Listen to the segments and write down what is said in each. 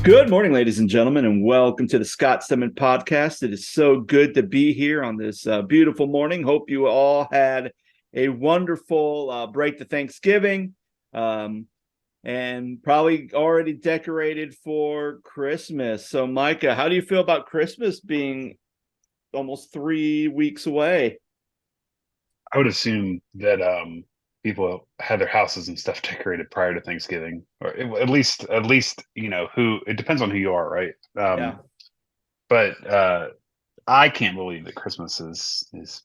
Good morning, ladies and gentlemen, and welcome to the Stedman podcast. It is so good to be here on this beautiful morning. Hope you all had a wonderful break to Thanksgiving and probably already decorated for Christmas. So, Micah, how do you feel about Christmas being almost 3 weeks away? I would assume that people had their houses and stuff decorated prior to Thanksgiving, or at least who. It depends on who you are, right? Yeah. But I can't believe that Christmas is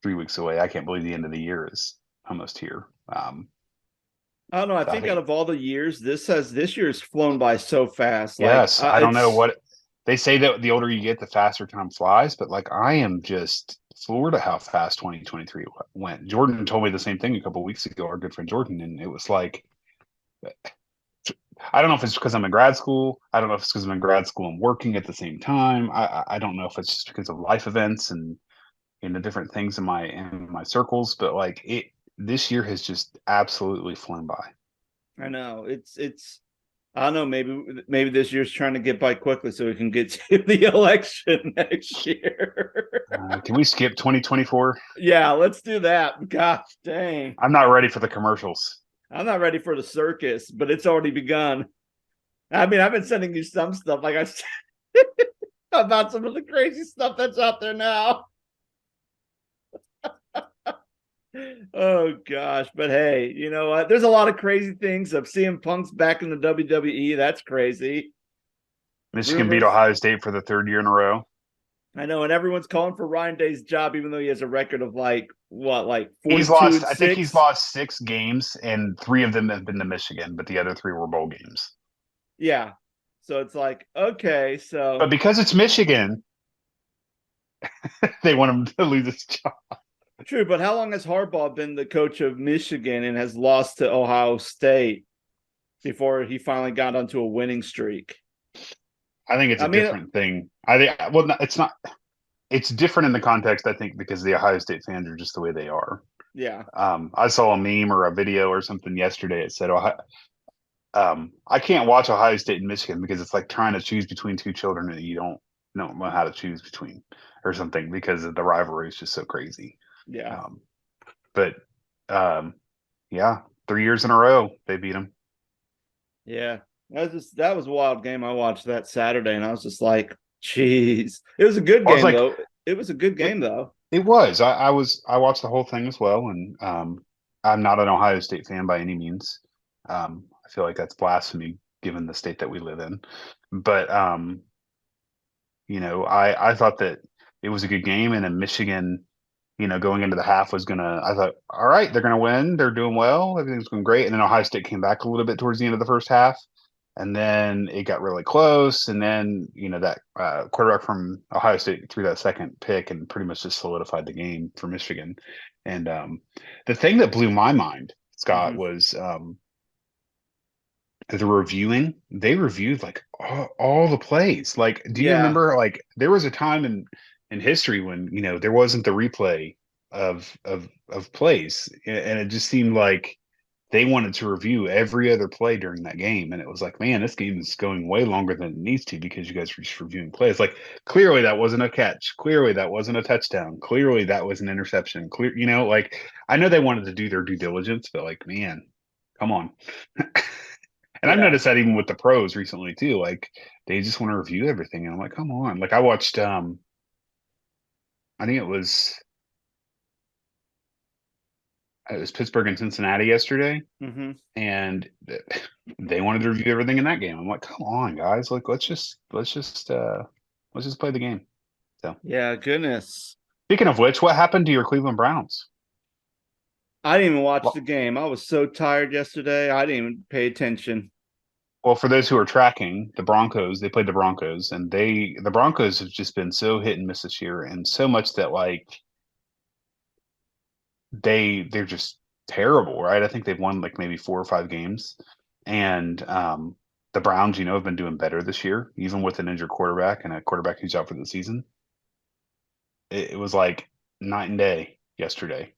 3 weeks away. I can't believe the end of the year is almost here. I don't know. I I think out think of all the years, this year's flown by so fast. Like yes. I don't know it's what they say that the older you get, the faster time flies. But like I am just floored at how fast 2023 went. Jordan told me the same thing a couple of weeks ago. Our good friend Jordan, and it was like I don't know if it's because I'm in grad school. I don't know if it's because I'm in grad school and working at the same time. I don't know if it's just because of life events and the different things in my circles. But like this year has just absolutely flown by. I know it's I don't know, maybe this year's trying to get by quickly so we can get to the election next year. Can we skip 2024? Yeah, let's do that. Gosh dang. I'm not ready for the commercials. I'm not ready for the circus, but it's already begun. I mean, I've been sending you some stuff like I about some of the crazy stuff that's out there now. Oh gosh, but hey, you know what? There's a lot of crazy things of CM Punk's back in the WWE. That's crazy. Michigan beat Rumors. Ohio State for the third year in a row. I know, and everyone's calling for Ryan Day's job, even though he has a record of like what, like He's 42 lost. and I think he's 6. lost 6 games, and three of them have been to Michigan, but the other three were bowl games. Yeah, so it's like okay, But so because it's Michigan, they want him to lose his job. true. But how long has Harbaugh been the coach of Michigan and has lost to Ohio State before he finally got onto a winning streak? I think it's I a mean, different thing. I think well, it's not. It's different in the context. I think because the Ohio State fans are just the way they are. yeah, I saw a meme or a video or something yesterday. It said, I can't watch Ohio State and Michigan because it's like trying to choose between two children that you don't know how to choose between or something because the rivalry is just so crazy. yeah, Um, but um, yeah, 3 years in a row they beat them. yeah. That was a wild game. I watched that Saturday, and I was just like, "Jeez." It was a good I was game like, though. It was a good it game though. it was. I watched the whole thing as well, and I'm not an Ohio State fan by any means. I feel like that's blasphemy given the state that we live in. But I thought that it was a good game, and then Michigan, going into the half was gonna. I thought, all right, they're gonna win. They're doing well. Everything's going great. And then Ohio State came back a little bit towards the end of the first half, and then it got really close. And then that quarterback from Ohio State threw that second pick and pretty much just solidified the game for Michigan. And the thing that blew my mind, Scott, Mm-hmm. was they reviewed like all the plays. Like, do you Yeah, remember like there was a time in history when there wasn't the replay of plays, and it just seemed like they wanted to review every other play during that game, and it was like, man, this game is going way longer than it needs to because you guys are just reviewing plays. Like, clearly that wasn't a catch, clearly that wasn't a touchdown, clearly that was an interception, like I know they wanted to do their due diligence, but like, man, come on. And I've yeah. noticed that even with the pros recently too. Like they just want to review everything, and I'm like, come on. Like I watched, I think it was Pittsburgh and Cincinnati yesterday, Mm-hmm. and they wanted to review everything in that game. I'm like, come on, guys. Like let's just play the game. So Yeah, goodness. speaking of which, what happened to your Cleveland Browns? I didn't even watch the Well, game. I was so tired yesterday. I didn't even pay attention. well, for those who are tracking, the Broncos, they played the Broncos, and the Broncos have just been so hit and miss this year, and so much that like they're just terrible, right? I think they've won like maybe 4 or 5 games, and the Browns, have been doing better this year, even with an injured quarterback and a quarterback who's out for the season. It was like night and day yesterday.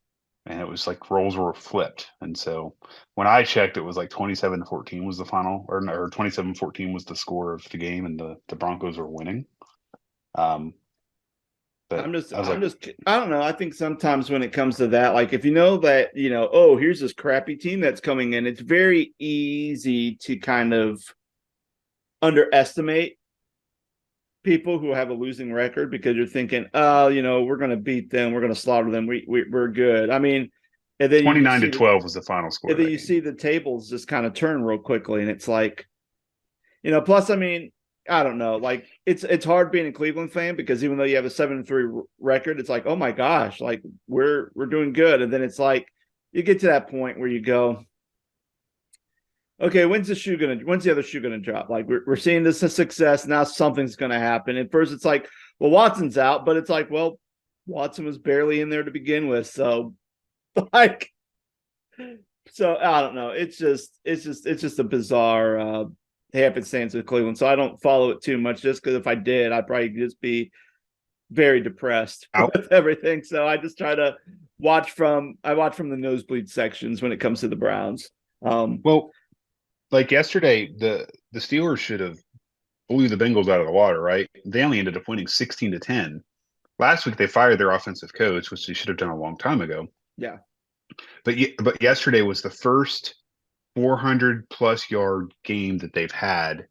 and it was like roles were flipped. And so when I checked, it was like 27-14 was the final, or 27-14 was the score of the game, and the Broncos were winning. Um, but I don't know. I think sometimes when it comes to that, like if you know that, oh, here's this crappy team that's coming in, it's very easy to kind of underestimate people who have a losing record because you're thinking, oh, we're going to beat them, we're going to slaughter them, we're good. I mean, and then 29-12 was the final score. And then you see the tables just kind of turn real quickly, and it's like, plus, I mean, I don't know, like it's hard being a Cleveland fan because even though you have a 7-3 record, it's like, oh my gosh, like we're doing good, and then it's like you get to that point where you go, okay, when's the other shoe gonna drop? Like we're seeing this as success. Now something's gonna happen. At first it's like, well, Watson's out, but it's like, well, Watson was barely in there to begin with. So I don't know. It's just a bizarre happenstance with Cleveland. So I don't follow it too much just because if I did, I'd probably just be very depressed with everything. So I just try to watch from the nosebleed sections when it comes to the Browns. Well, like yesterday, the Steelers should have blew the Bengals out of the water, right? They only ended up winning 16-10. Last week they fired their offensive coach, which they should have done a long time ago. Yeah. But yesterday was the first 400+ yard game that they've had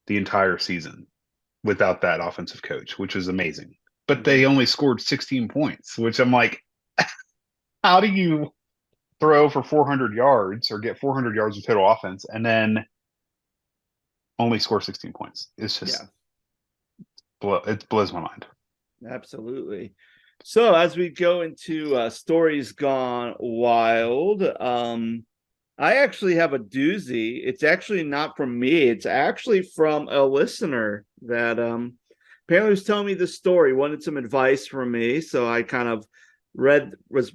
the entire season without that offensive coach, which is amazing. But they only scored 16 points, which I'm like, how do you throw for 400 yards or get 400 yards of total offense and then only score 16 points? It's just, it blows my mind. Absolutely. So as we go into stories gone wild, I actually have a doozy. It's actually not from me. It's actually from a listener that apparently was telling me this story, wanted some advice from me. So I kind of was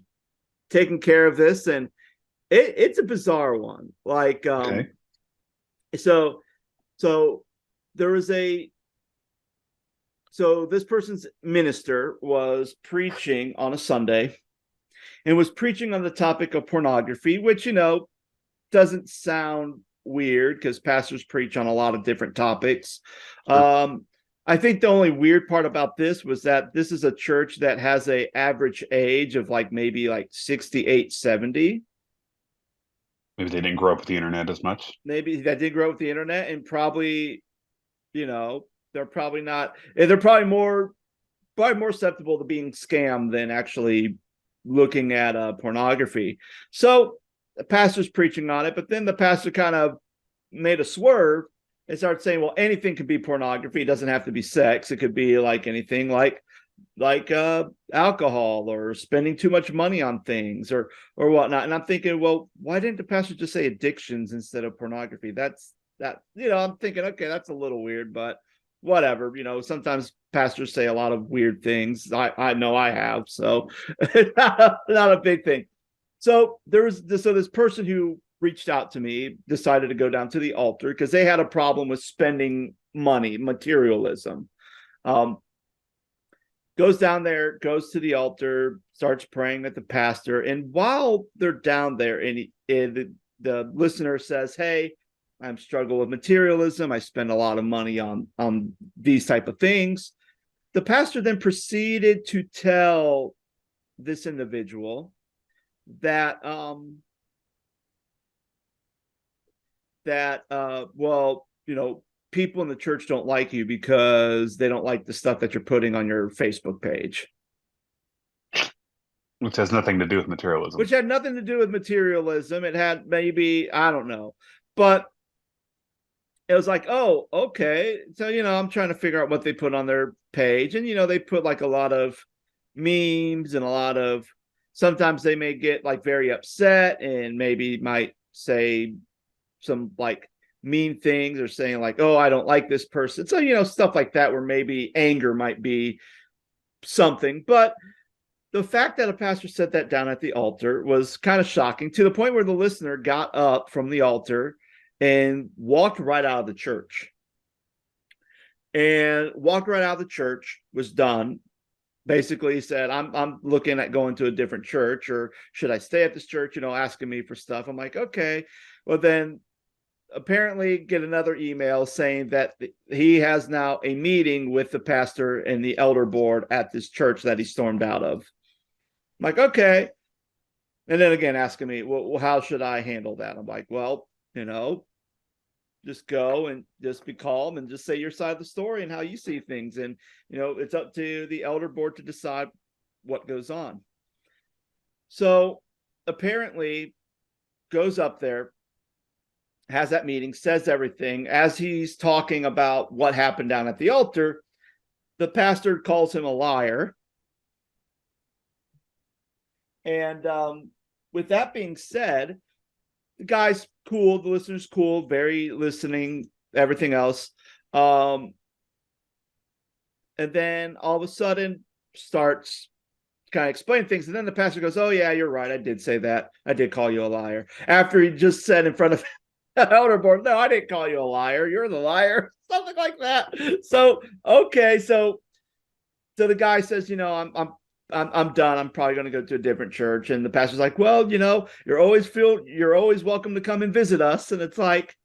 taking care of this, and it's a bizarre one. Like, Okay. So there was so this person's minister was preaching on a Sunday and was preaching on the topic of pornography, which, doesn't sound weird because pastors preach on a lot of different topics. Sure. I think the only weird part about this was that this is a church that has an average age of maybe 68, 70. Maybe they didn't grow up with the internet as much. Maybe that did grow up with the internet, and probably, they're probably not. They're probably more susceptible to being scammed than actually looking at pornography. So the pastor's preaching on it, but then the pastor kind of made a swerve and started saying, well, anything could be pornography. It doesn't have to be sex. It could be like anything, like alcohol or spending too much money on things or whatnot. And I'm thinking, well, why didn't the pastor just say addictions instead of pornography? I'm thinking, okay, that's a little weird, but whatever. Sometimes pastors say a lot of weird things. I know I have, so not a big thing. So this person who reached out to me decided to go down to the altar because they had a problem with spending money, materialism. Goes down there, goes to the altar, starts praying with the pastor. And while they're down there, and the listener says, hey, I'm struggling with materialism. I spend a lot of money on these type of things. The pastor then proceeded to tell this individual that people in the church don't like you because they don't like the stuff that you're putting on your Facebook page. Which has nothing to do with materialism. Which had nothing to do with materialism. It had maybe, I don't know. But it was like, oh, okay. So, I'm trying to figure out what they put on their page. And, they put a lot of memes and sometimes they may get very upset and maybe might say some mean things or saying oh, I don't like this person. So, stuff like that where maybe anger might be something. But the fact that a pastor said that down at the altar was kind of shocking, to the point where the listener got up from the altar and walked right out of the church. And walked right out of the church, was done, basically said, I'm looking at going to a different church, or should I stay at this church, asking me for stuff. I'm like, okay. Well, then apparently get another email saying that he has now a meeting with the pastor and the elder board at this church that he stormed out of. I'm like, okay. And then again, asking me, well, how should I handle that? I'm like, well, just go and just be calm and just say your side of the story and how you see things. And, it's up to the elder board to decide what goes on. So apparently goes up there, has that meeting, says everything. As he's talking about what happened down at the altar, the pastor calls him a liar. And with that being said, the guy's cool, the listener's cool, very listening, everything else. And then all of a sudden starts kind of explaining things. And then the pastor goes, oh, yeah, you're right. I did say that. I did call you a liar. After he just said in front of the elder board, no, I didn't call you a liar. You're the liar. Something like that. So, okay. So the guy says, I'm done. I'm probably going to go to a different church. And the pastor's like, well, you're always welcome to come and visit us. And it's like,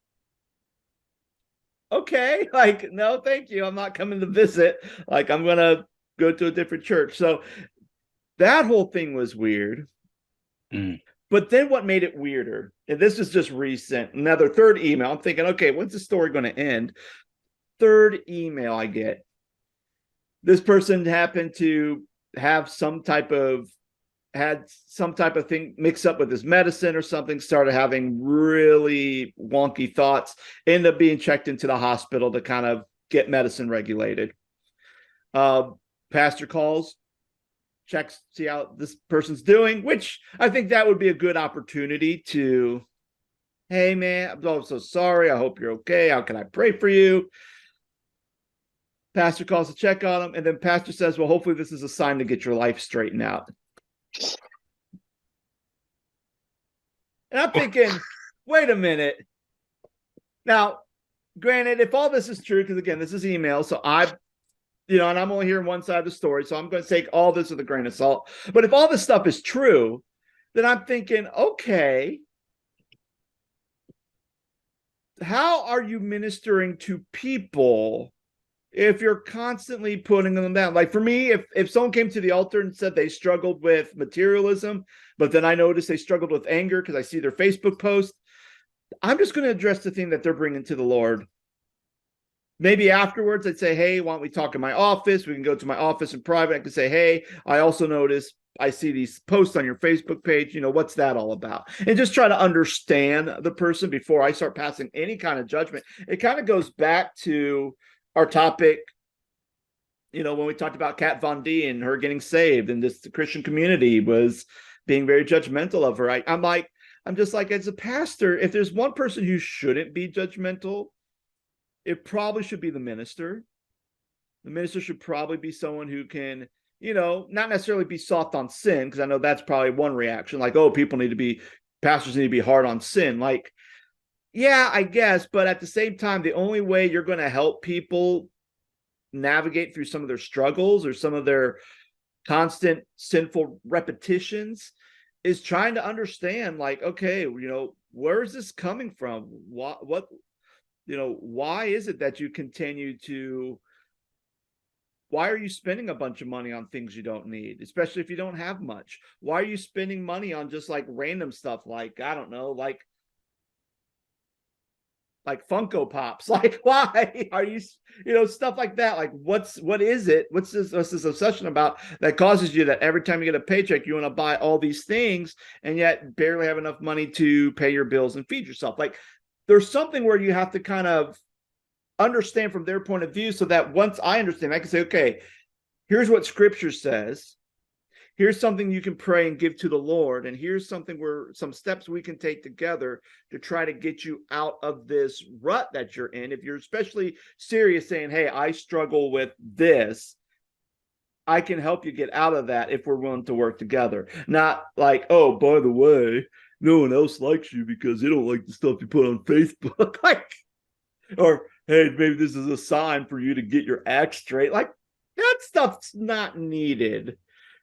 okay, like, no, thank you. I'm not coming to visit. Like, I'm going to go to a different church. So that whole thing was weird. But then what made it weirder, and this is just recent, another third email. I'm thinking, okay, when's the story going to end? Third email I get. This person happened to have some type of thing mixed up with his medicine or something, started having really wonky thoughts, ended up being checked into the hospital to kind of get medicine regulated. Pastor calls, checks, see how this person's doing, which I think that would be a good opportunity to, hey man, I'm so sorry. I hope you're okay. How can I pray for you? Pastor calls to check on him, and then pastor says, well, hopefully this is a sign to get your life straightened out. And I'm thinking, wait a minute. Now, granted, if all this is true, because again, this is email, so and I'm only hearing one side of the story, so I'm going to take all this with a grain of salt. But if all this stuff is true, then I'm thinking, okay, how are you ministering to people if you're constantly putting them down? Like for me, if someone came to the altar and said they struggled with materialism, but then I noticed they struggled with anger because I see their Facebook post, I'm just going to address the thing that they're bringing to the Lord. Maybe afterwards I'd say, hey, why don't we talk in my office? We can go to my office in private. I can say, hey, I also noticed I see these posts on your Facebook page. What's that all about? And just try to understand the person before I start passing any kind of judgment. It kind of goes back to our topic, when we talked about Kat Von D and her getting saved, and the Christian community was being very judgmental of her. I'm just like, as a pastor, if there's one person who shouldn't be judgmental, it probably should be the minister. The minister should probably be someone who can, not necessarily be soft on sin, because I know that's probably one reaction. Like, oh, pastors need to be hard on sin. Like, yeah, I guess. But at the same time, the only way you're going to help people navigate through some of their struggles or some of their constant sinful repetitions is trying to understand, like, okay, where is this coming from? What why is it that you continue to, why are you spending a bunch of money on things you don't need, especially if you don't have much? Why are you spending money on just like random stuff, like, I don't know, like Funko Pops? Like, why are you, stuff like that? Like, what is it? What's this obsession about that causes you that every time you get a paycheck, you want to buy all these things and yet barely have enough money to pay your bills and feed yourself? Like, there's something where you have to kind of understand from their point of view, so that once I understand, I can say, okay, here's what scripture says. Here's something you can pray and give to the Lord. And here's some steps we can take together to try to get you out of this rut that you're in. If you're especially serious, saying, hey, I struggle with this, I can help you get out of that if we're willing to work together. Not like, oh, by the way, no one else likes you because they don't like the stuff you put on Facebook. Like, or, hey, maybe this is a sign for you to get your act straight. Like, that stuff's not needed,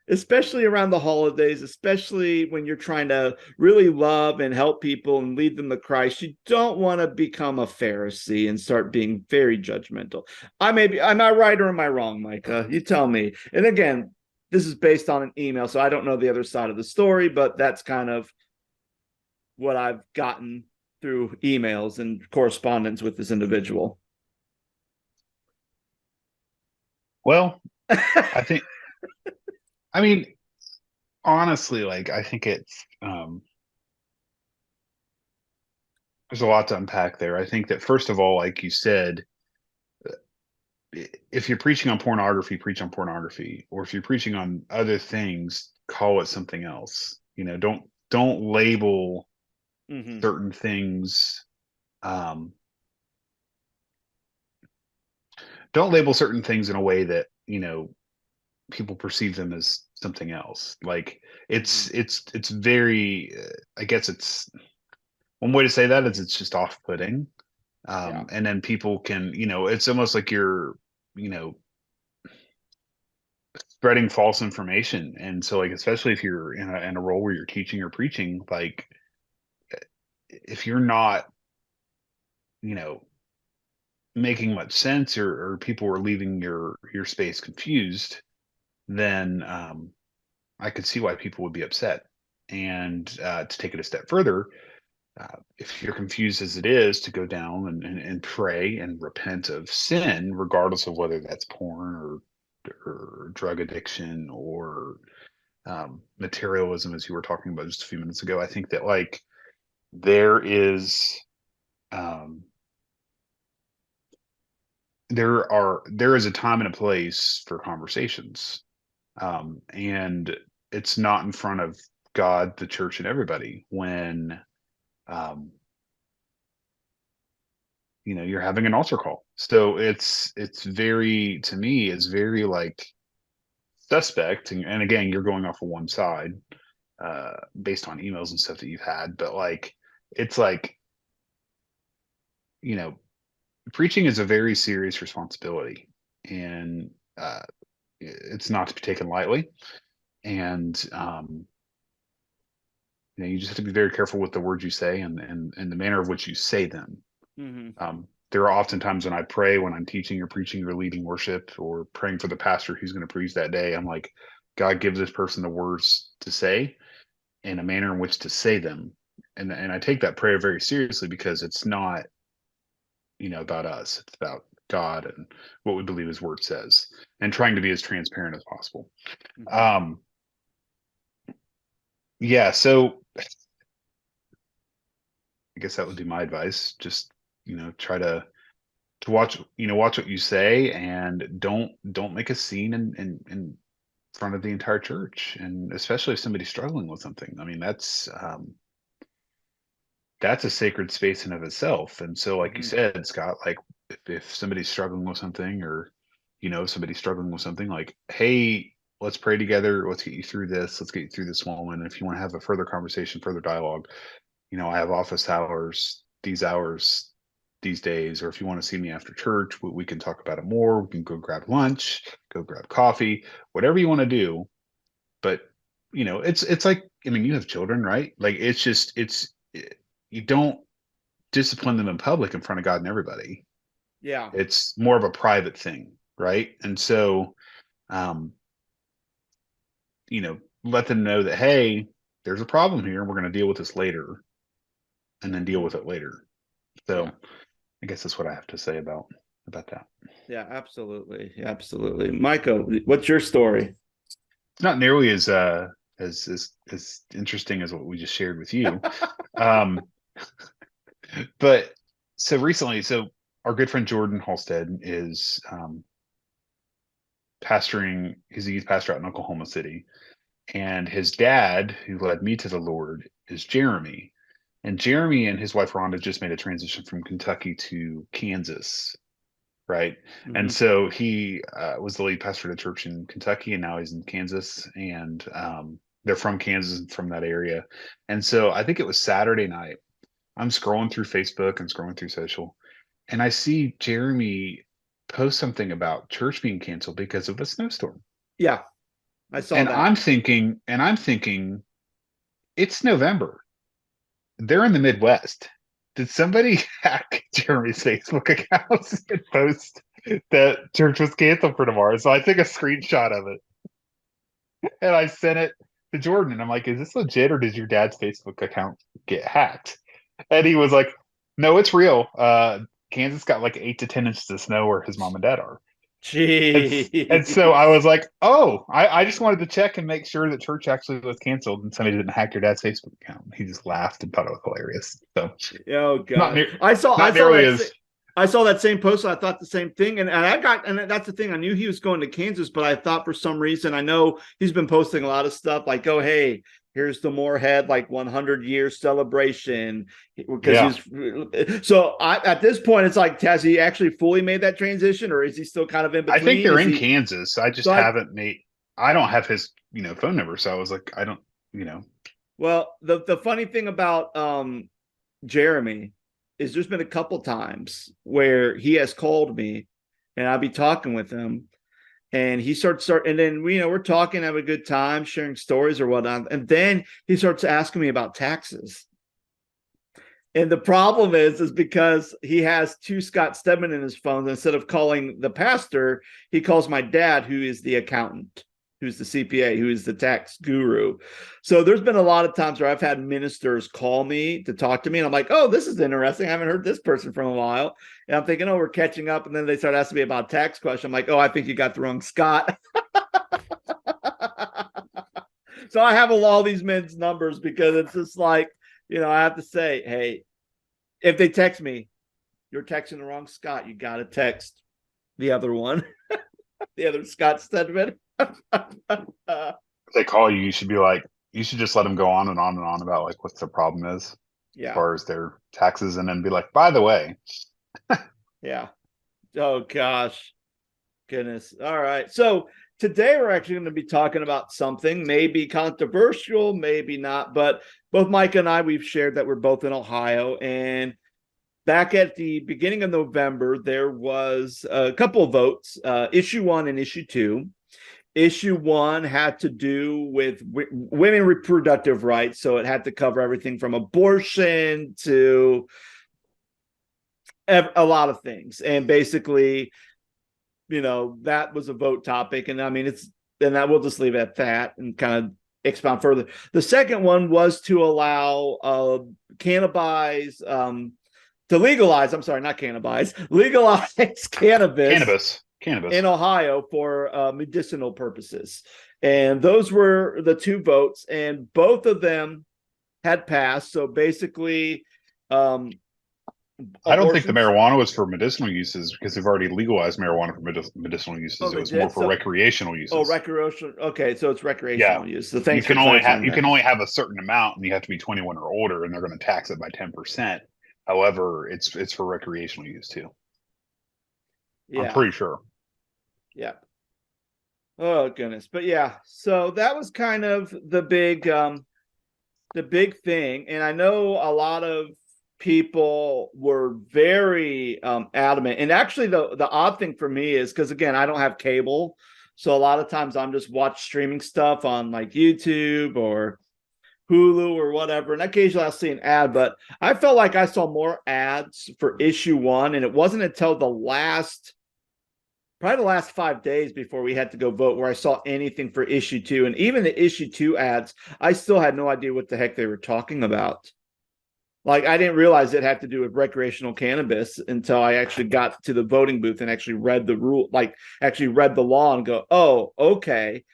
especially around the holidays, especially when you're trying to really love and help people and lead them to Christ. You don't want to become a Pharisee and start being very judgmental. Am I right or am I wrong, Micah? You tell me. And again, this is based on an email, so I don't know the other side of the story, but that's kind of what I've gotten through emails and correspondence with this individual. Well, I think, I mean, honestly, like I think it's there's a lot to unpack there. I think that first of all, like you said, if you're preaching on pornography, preach on pornography, or if you're preaching on other things, call it something else. Don't label Mm-hmm. certain things. Um, don't label certain things in a way that people perceive them as something else. Like Mm-hmm. it's very. I guess it's one way to say that is it's just off-putting. Yeah. And then people can, it's almost like you're, you know, spreading false information. And so, like, especially if you're in a role where you're teaching or preaching, like, if you're not, you know, making much sense, or people are leaving your space confused, then I could see why people would be upset. And to take it a step further, if you're confused as it is, to go down and pray and repent of sin, regardless of whether that's porn or drug addiction or materialism, as you were talking about just a few minutes ago. I think that like there is um, there is a time and a place for conversations, and it's not in front of God, the church, and everybody when um, you're having an altar call. So it's very, to me, it's very like suspect. And again, you're going off of one side based on emails and stuff that you've had, but like it's like you know preaching is a very serious responsibility, and it's not to be taken lightly. And you just have to be very careful with the words you say, and the manner of which you say them. Mm-hmm. There are often times when I pray, when I'm teaching or preaching or leading worship or praying for the pastor who's going to preach that day. I'm like, God, give this person the words to say and a manner in which to say them. And I take that prayer very seriously, because it's not, about us. It's about God and what we believe his word says, and trying to be as transparent as possible. Mm-hmm. Um, yeah. So I guess that would be my advice. Just, try to watch what you say, and don't make a scene in front of the entire church, and especially if somebody's struggling with something. I mean, that's a sacred space in of itself. And so, like you Mm-hmm. said, Scott, like if somebody's struggling with something, or somebody's struggling with something, like, hey, let's pray together, let's get you through this, let's get you through this moment. And if you want to have a further conversation, further dialogue, I have office hours these days, or if you want to see me after church, we can talk about it more. We can go grab lunch, go grab coffee, whatever you want to do. But it's like, I mean, you have children, right? Like you don't discipline them in public in front of God and everybody. Yeah. It's more of a private thing, right? And so, um, let them know that, hey, there's a problem here, and we're going to deal with this later, and then deal Mm-hmm. with it later. Yeah. So I guess that's what I have to say about that. Yeah. Absolutely. Absolutely. Micah, what's your story? It's not nearly as interesting as what we just shared with you. Um, but so recently, our good friend Jordan Halstead is pastoring. He's a youth pastor out in Oklahoma City, and his dad, who led me to the Lord, is Jeremy. And Jeremy and his wife Rhonda just made a transition from Kentucky to Kansas, right? And Mm-hmm. so he was the lead pastor at a church in Kentucky, and now he's in Kansas. And they're from Kansas and from that area. And so I think it was Saturday night. I'm scrolling through Facebook and scrolling through social, and I see Jeremy. post something about church being canceled because of a snowstorm. Yeah, I saw And that. I'm thinking, it's November. They're in the Midwest. Did somebody hack Jeremy's Facebook account and post that church was canceled for tomorrow? So I took a screenshot of it and I sent it to Jordan. And I'm like, is this legit or did your dad's Facebook account get hacked? And he was like, no, it's real. Kansas got like 8 to 10 inches of snow where his mom and dad are. And so I Jeez. was like, oh, I just wanted to check and make sure that church actually was canceled and somebody didn't hack your dad's Facebook account. He just laughed and thought it was hilarious. So Oh not gosh. near, I not saw nearly that as I saw that same post. And I thought the same thing. And that's the thing. I knew he was going to Kansas, but I thought for some reason, I know he's been posting a lot of stuff like, oh, hey, here's the Moorhead like 100-year celebration. Because yeah. he's so at this point, it's like, has he actually fully made that transition or is he still kind of in I think between? they're Is in he Kansas. I so just haven't made. I don't have his phone number, so I was like, I don't you know. well, the funny thing about Jeremy is there's been a couple times where he has called me and I'll be talking with him and he and then we're talking, have a good time, sharing stories or whatnot. And then he starts asking me about taxes. And the problem is because he has two Scott Stedman in his phone. Instead of calling the pastor, he calls my dad, who is the accountant, who's the CPA, who is the tax guru. So there's been a lot of times where I've had ministers call me to talk to me, and I'm like, oh, this is interesting. I haven't heard this person from a while. And I'm thinking, oh, we're catching up. And then they start asking me about tax question. I'm like, oh, I think you got the wrong Scott. So I have all these men's numbers because it's just like, I have to say, hey, if they text me, you're texting the wrong Scott. You got to text the other one, the other Scott Stedman. If they call you, you should be like, you should just let them go on and on and on about like what the problem is as Yeah. far as their taxes, and then be like, by the way, Yeah. Oh, gosh. Goodness. All right. So today we're actually going to be talking about something maybe controversial, maybe not, but both Micah and I, we've shared that we're both in Ohio. And back at the beginning of November, there was a couple of votes, issue 1 and issue 2. Issue 1 had to do with women reproductive rights. So it had to cover everything from abortion to a lot of things. And basically, that was a vote topic. And I mean, and that we'll just leave it at that and kind of expound further. The second one was to allow cannabis, to legalize, I'm sorry, not cannabis, legalize cannabis cannabis. in Ohio for medicinal purposes. And those were the two votes, and both of them had passed. So basically, I don't think the abortions. marijuana was for medicinal uses because they've already legalized marijuana for medicinal Oh, uses. It they was more did. for recreational Oh, uses. recreational. Okay, so it's Yeah, recreational use. So thanks for clarifying you that. can only have a certain amount, and you have to be 21 or older, and they're going to tax it by 10%. However, it's for recreational use too. I'm Yeah, pretty sure. yeah. Oh goodness, but yeah. So that was kind of the big thing, and I know a lot of people were very adamant. And actually, the odd thing for me is because again, I don't have cable, so a lot of times I'm just watch streaming stuff on like YouTube or Hulu or whatever, and occasionally I'll see an ad. But I felt like I saw more ads for issue 1, and it wasn't until probably the last 5 days before we had to go vote where I saw anything for issue 2. And even the issue 2 ads, I still had no idea what the heck they were talking about. Like, I didn't realize it had to do with recreational cannabis until I actually got to the voting booth and actually read the rule, like actually read the law and go, oh, okay,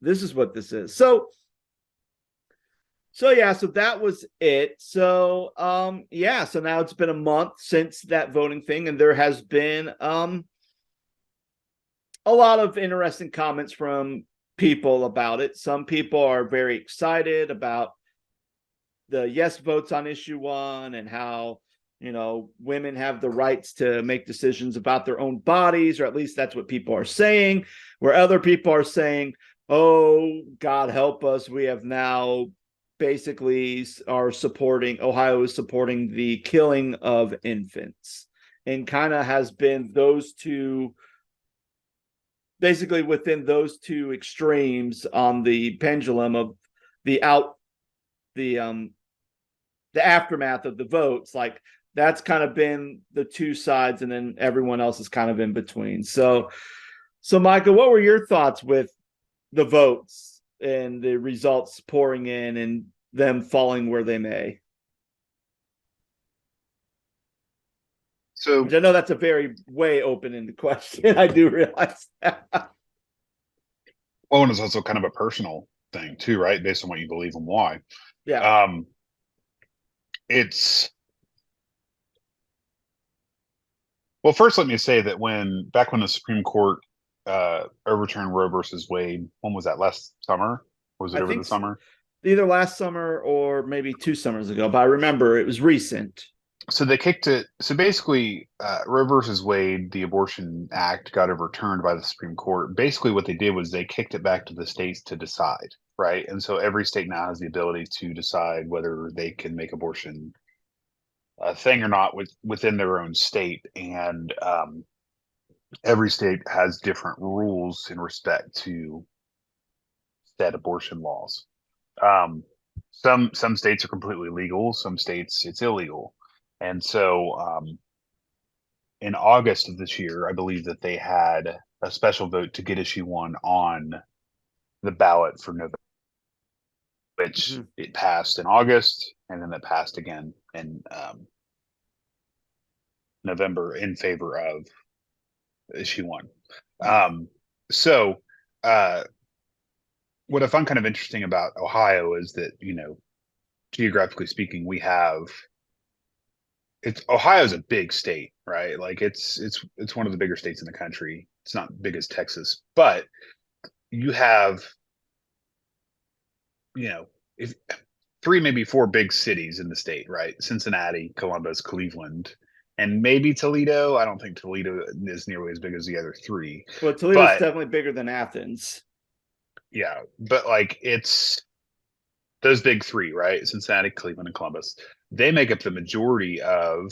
this is what this is. So yeah, so that was it. So yeah, so now it's been a month since that voting thing, and there has been a lot of interesting comments from people about it. Some people are very excited about the yes votes on issue 1 and how, women have the rights to make decisions about their own bodies, or at least that's what people are saying, where other people are saying, oh, God help us, we have now basically Ohio is supporting the killing of infants. and kind of has been those two, basically within those two extremes on the pendulum of the out the the aftermath of the votes. Like that's kind of been the two sides, and then everyone else is kind of in between. So Micah, what were your thoughts with the votes and the results pouring in and them falling where they may? So, Which I know that's a very way open-ended question. I do realize that. well, and it's also kind of a personal thing too, right? Based on what you believe and why. Yeah. Um, it's well, first, let me say that back when the Supreme Court overturned Roe versus Wade, when was that? Last summer? Was it I over think the summer? either last summer or maybe 2 summers ago, but I remember it was recent. So they kicked it. So basically, Roe versus Wade, the Abortion Act, got overturned by the Supreme Court. Basically, what they did was they kicked it back to the states to decide, right? And so every state now has the ability to decide whether they can make abortion a thing or not within their own state. And every state has different rules in respect to said abortion laws. Um, some states are completely legal. Some states it's illegal. And so in August of this year, I believe that they had a special vote to get issue one on the ballot for November, which Mm-hmm. it passed in August, and then it passed again in November in favor of issue one. Um, so, uh, what I find kind of interesting about Ohio is that, geographically speaking, we have it's Ohio's a big state, right? Like it's one of the bigger states in the country. It's not big as Texas, but you have, you know, if three, maybe four big cities in the state, right? Cincinnati, Columbus, Cleveland, and maybe Toledo. I don't think Toledo is nearly as big as the other three, Well, Toledo's but definitely bigger than Athens. yeah, but like it's those big three, right? Cincinnati, Cleveland, and Columbus. They make up the majority of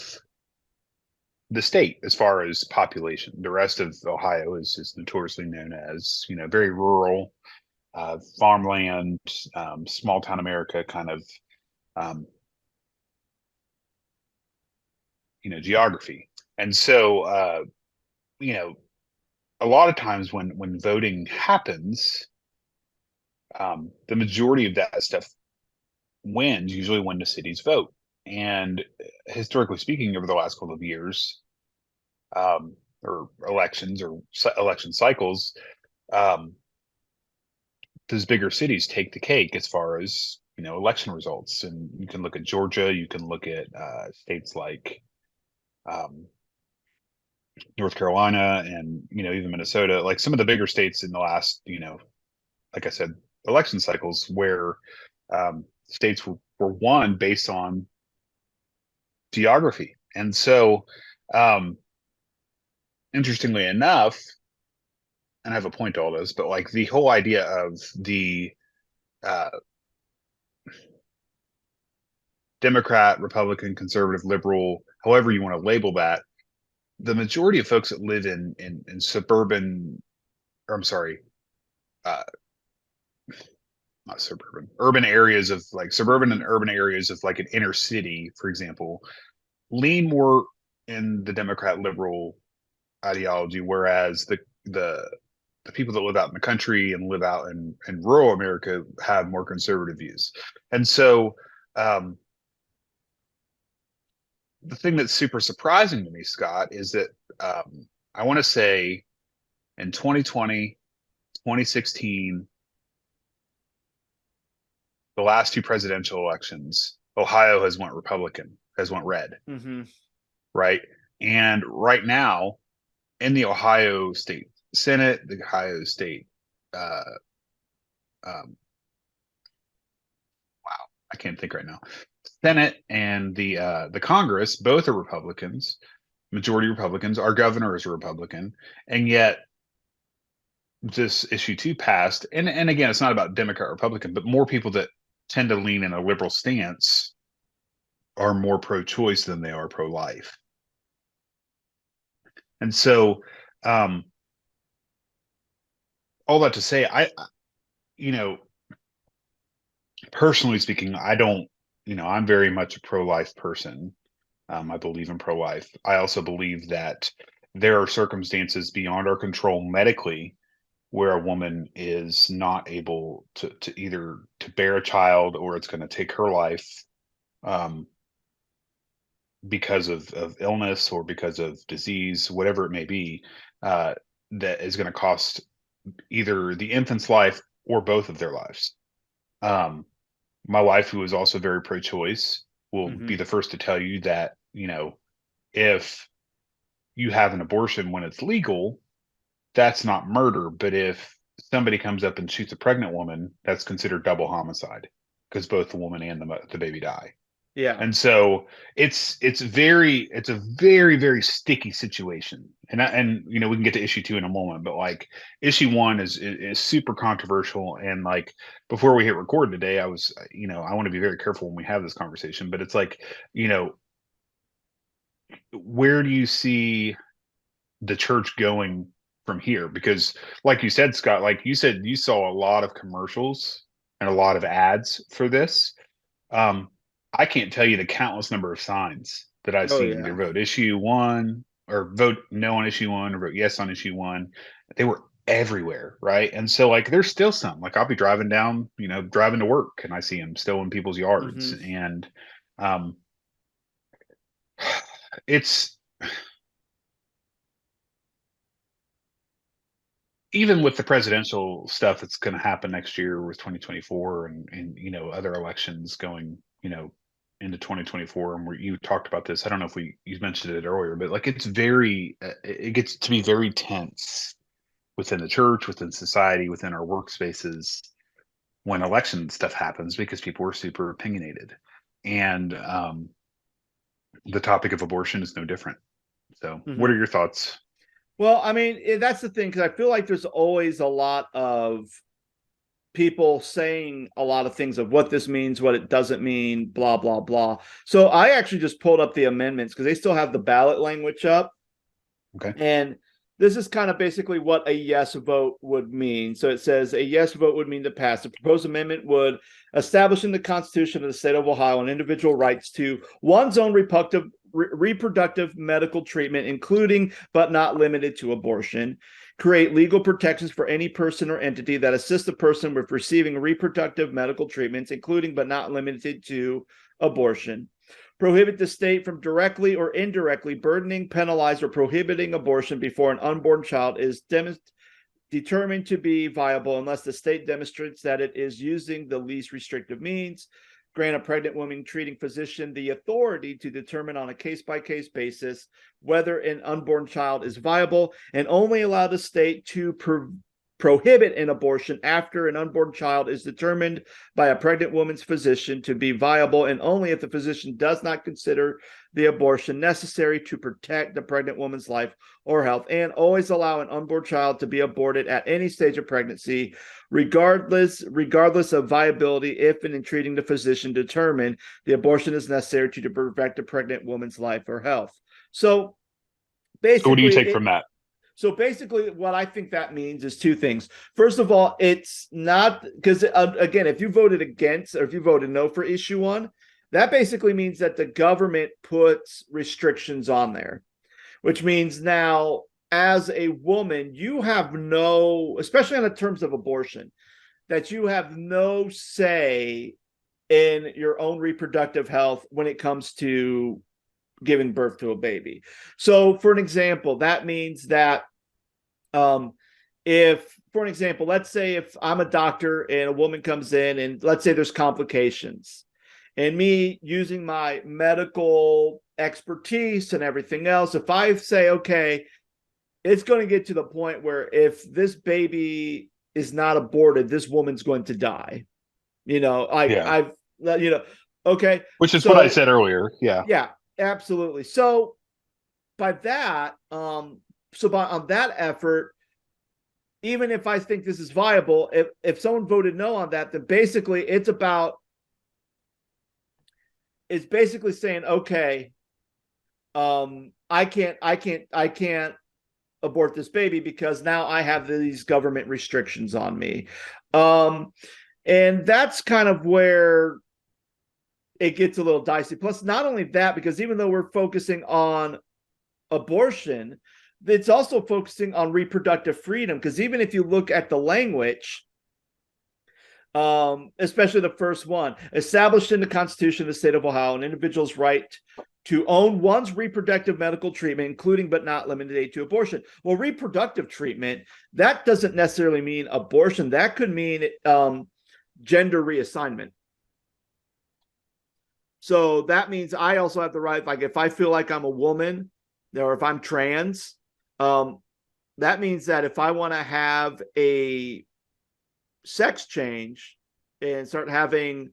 the state as far as population. The rest of Ohio is notoriously known as, very rural, farmland, small town America kind of, um, geography. And so, you know, a lot of times when voting happens, the majority of that stuff wins usually when the cities vote. And historically speaking, over the last couple of years, or elections or election cycles, um, those bigger cities take the cake as far as election results. And you can look at Georgia, you can look at states like um, North Carolina, and even Minnesota, like some of the bigger states in the last like I said, election cycles where states were won based on geography. And so, um, interestingly enough, and I have a point to all this, but like the whole idea of the uh, Democrat, Republican, conservative, liberal, however you want to label that, the majority of folks that live in suburban, or I'm sorry, uh, not suburban, urban areas of like suburban and Mm-hmm. urban areas of like an inner city, for example, lean more in the Democrat liberal ideology, whereas the people that live out in the country and live out in rural America have more conservative views. And so um, the thing that's super surprising to me, Scott, is that I want to say in 2020, 2016, the last two presidential elections, Ohio has went Republican, has went red, Mm-hmm. right? And right now, in the Ohio State Senate, the Ohio State, uh, um, wow, I can't think right now. Senate and the Congress, both are Republicans, majority Republicans. Our governor is a Republican, and yet this issue two passed. And again, it's not about Democrat Republican, but more people that tend to lean in a liberal stance are more pro-choice than they are pro-life. And so, um, all that to say, you know, personally speaking, I don't, I'm very much a pro-life person. I believe in pro-life. I also believe that there are circumstances beyond our control medically where a woman is not able to either to bear a child or it's going to take her life, um, because of illness or because of disease, whatever it may be, uh, that is going to cost either the infant's life or both of their lives. Um, my wife, who is also very pro-choice, will be Hmm. the first to tell you that, if you have an abortion when it's legal, that's not murder. But if somebody comes up and shoots a pregnant woman, that's considered double homicide because both the woman and the baby die. Yeah. And so it's a very very sticky situation. And we can get to issue 2 in a moment, but like issue 1 is super controversial. And like before we hit record today, I want to be very careful when we have this conversation, but it's like, you know, where do you see the church going from here? Because like you said, Scott, like you said, you saw a lot of commercials and a lot of ads for this. um, I can't tell you the countless number of signs that I've Oh seen either yeah. vote issue 1 or vote no on issue 1 or vote yes on issue 1. They were everywhere, right? And so like there's still some, like I'll be driving down, driving to work, and I see them still in people's yards. Hmm. And um it's even with the presidential stuff that's going to happen next year with 2024 and other elections going, into 2024. And where you talked about this, I don't know if you mentioned it earlier, but like it's very it gets to be very tense within the church, within society, within our workspaces when election stuff happens because people are super opinionated. And the topic of abortion is no different. So what Hmm. are your thoughts? Well, I mean, that's the thing, because I feel like there's always a lot of people saying a lot of things of what this means, what it doesn't mean, blah, blah, blah. So I actually just pulled up the amendments because they still have the ballot language up. Okay. And this is kind of basically what a yes vote would mean. So it says a yes vote would mean to pass. The proposed amendment would establish in the Constitution of the state of Ohio an individual rights to one's own reproductive medical treatment, including but not limited to abortion. Create legal protections for any person or entity that assists a person with receiving reproductive medical treatments, including but not limited to abortion. Prohibit the state from directly or indirectly burdening, penalizing, or prohibiting abortion before an unborn child is determined to be viable unless the state demonstrates that it is using the least restrictive means. Grant a pregnant woman treating physician the authority to determine on a case-by-case basis whether an unborn child is viable, and only allow the state to prohibit an abortion after an unborn child is determined by a pregnant woman's physician to be viable, and only if the physician does not consider the abortion necessary to protect the pregnant woman's life or health, and always allow an unborn child to be aborted at any stage of pregnancy, regardless of viability, if and in treating the physician determine the abortion is necessary to protect the pregnant woman's life or health. So So what do you basically, take from that? what I think that means is two things. First of all, it's not because, again, if you voted against or if you voted no for issue 1, that basically means that the government puts restrictions on there, which means now, as a woman, you have no, especially on the terms of abortion, that you have no say in your own reproductive health when it comes to giving birth to a baby. So, for an example, that means that um, if, for an example, let's say if I'm a doctor and a woman comes in and let's say there's complications, and me using my medical expertise and everything else, if I say, okay, it's going to get to the point where if this baby is not aborted, this woman's going to die. Like Yeah. I've, okay. Which is what I So said earlier. Yeah. yeah, absolutely. So by that, on that effort, even if I think this is viable, if someone voted no on that, then basically it's basically saying, okay, I can't abort this baby because now I have these government restrictions on me. Um, and that's kind of where it gets a little dicey. Plus, not only that, because even though we're focusing on abortion, it's also focusing on reproductive freedom. Because even if you look at the language, especially the first one, established in the Constitution of the state of Ohio, an individual's right to own one's reproductive medical treatment, including but not limited to abortion. Well, reproductive treatment, that doesn't necessarily mean abortion. That could mean gender reassignment. So that means I also have the right, like if I feel like I'm a woman or if I'm trans, that means that if I want to have a sex change and start having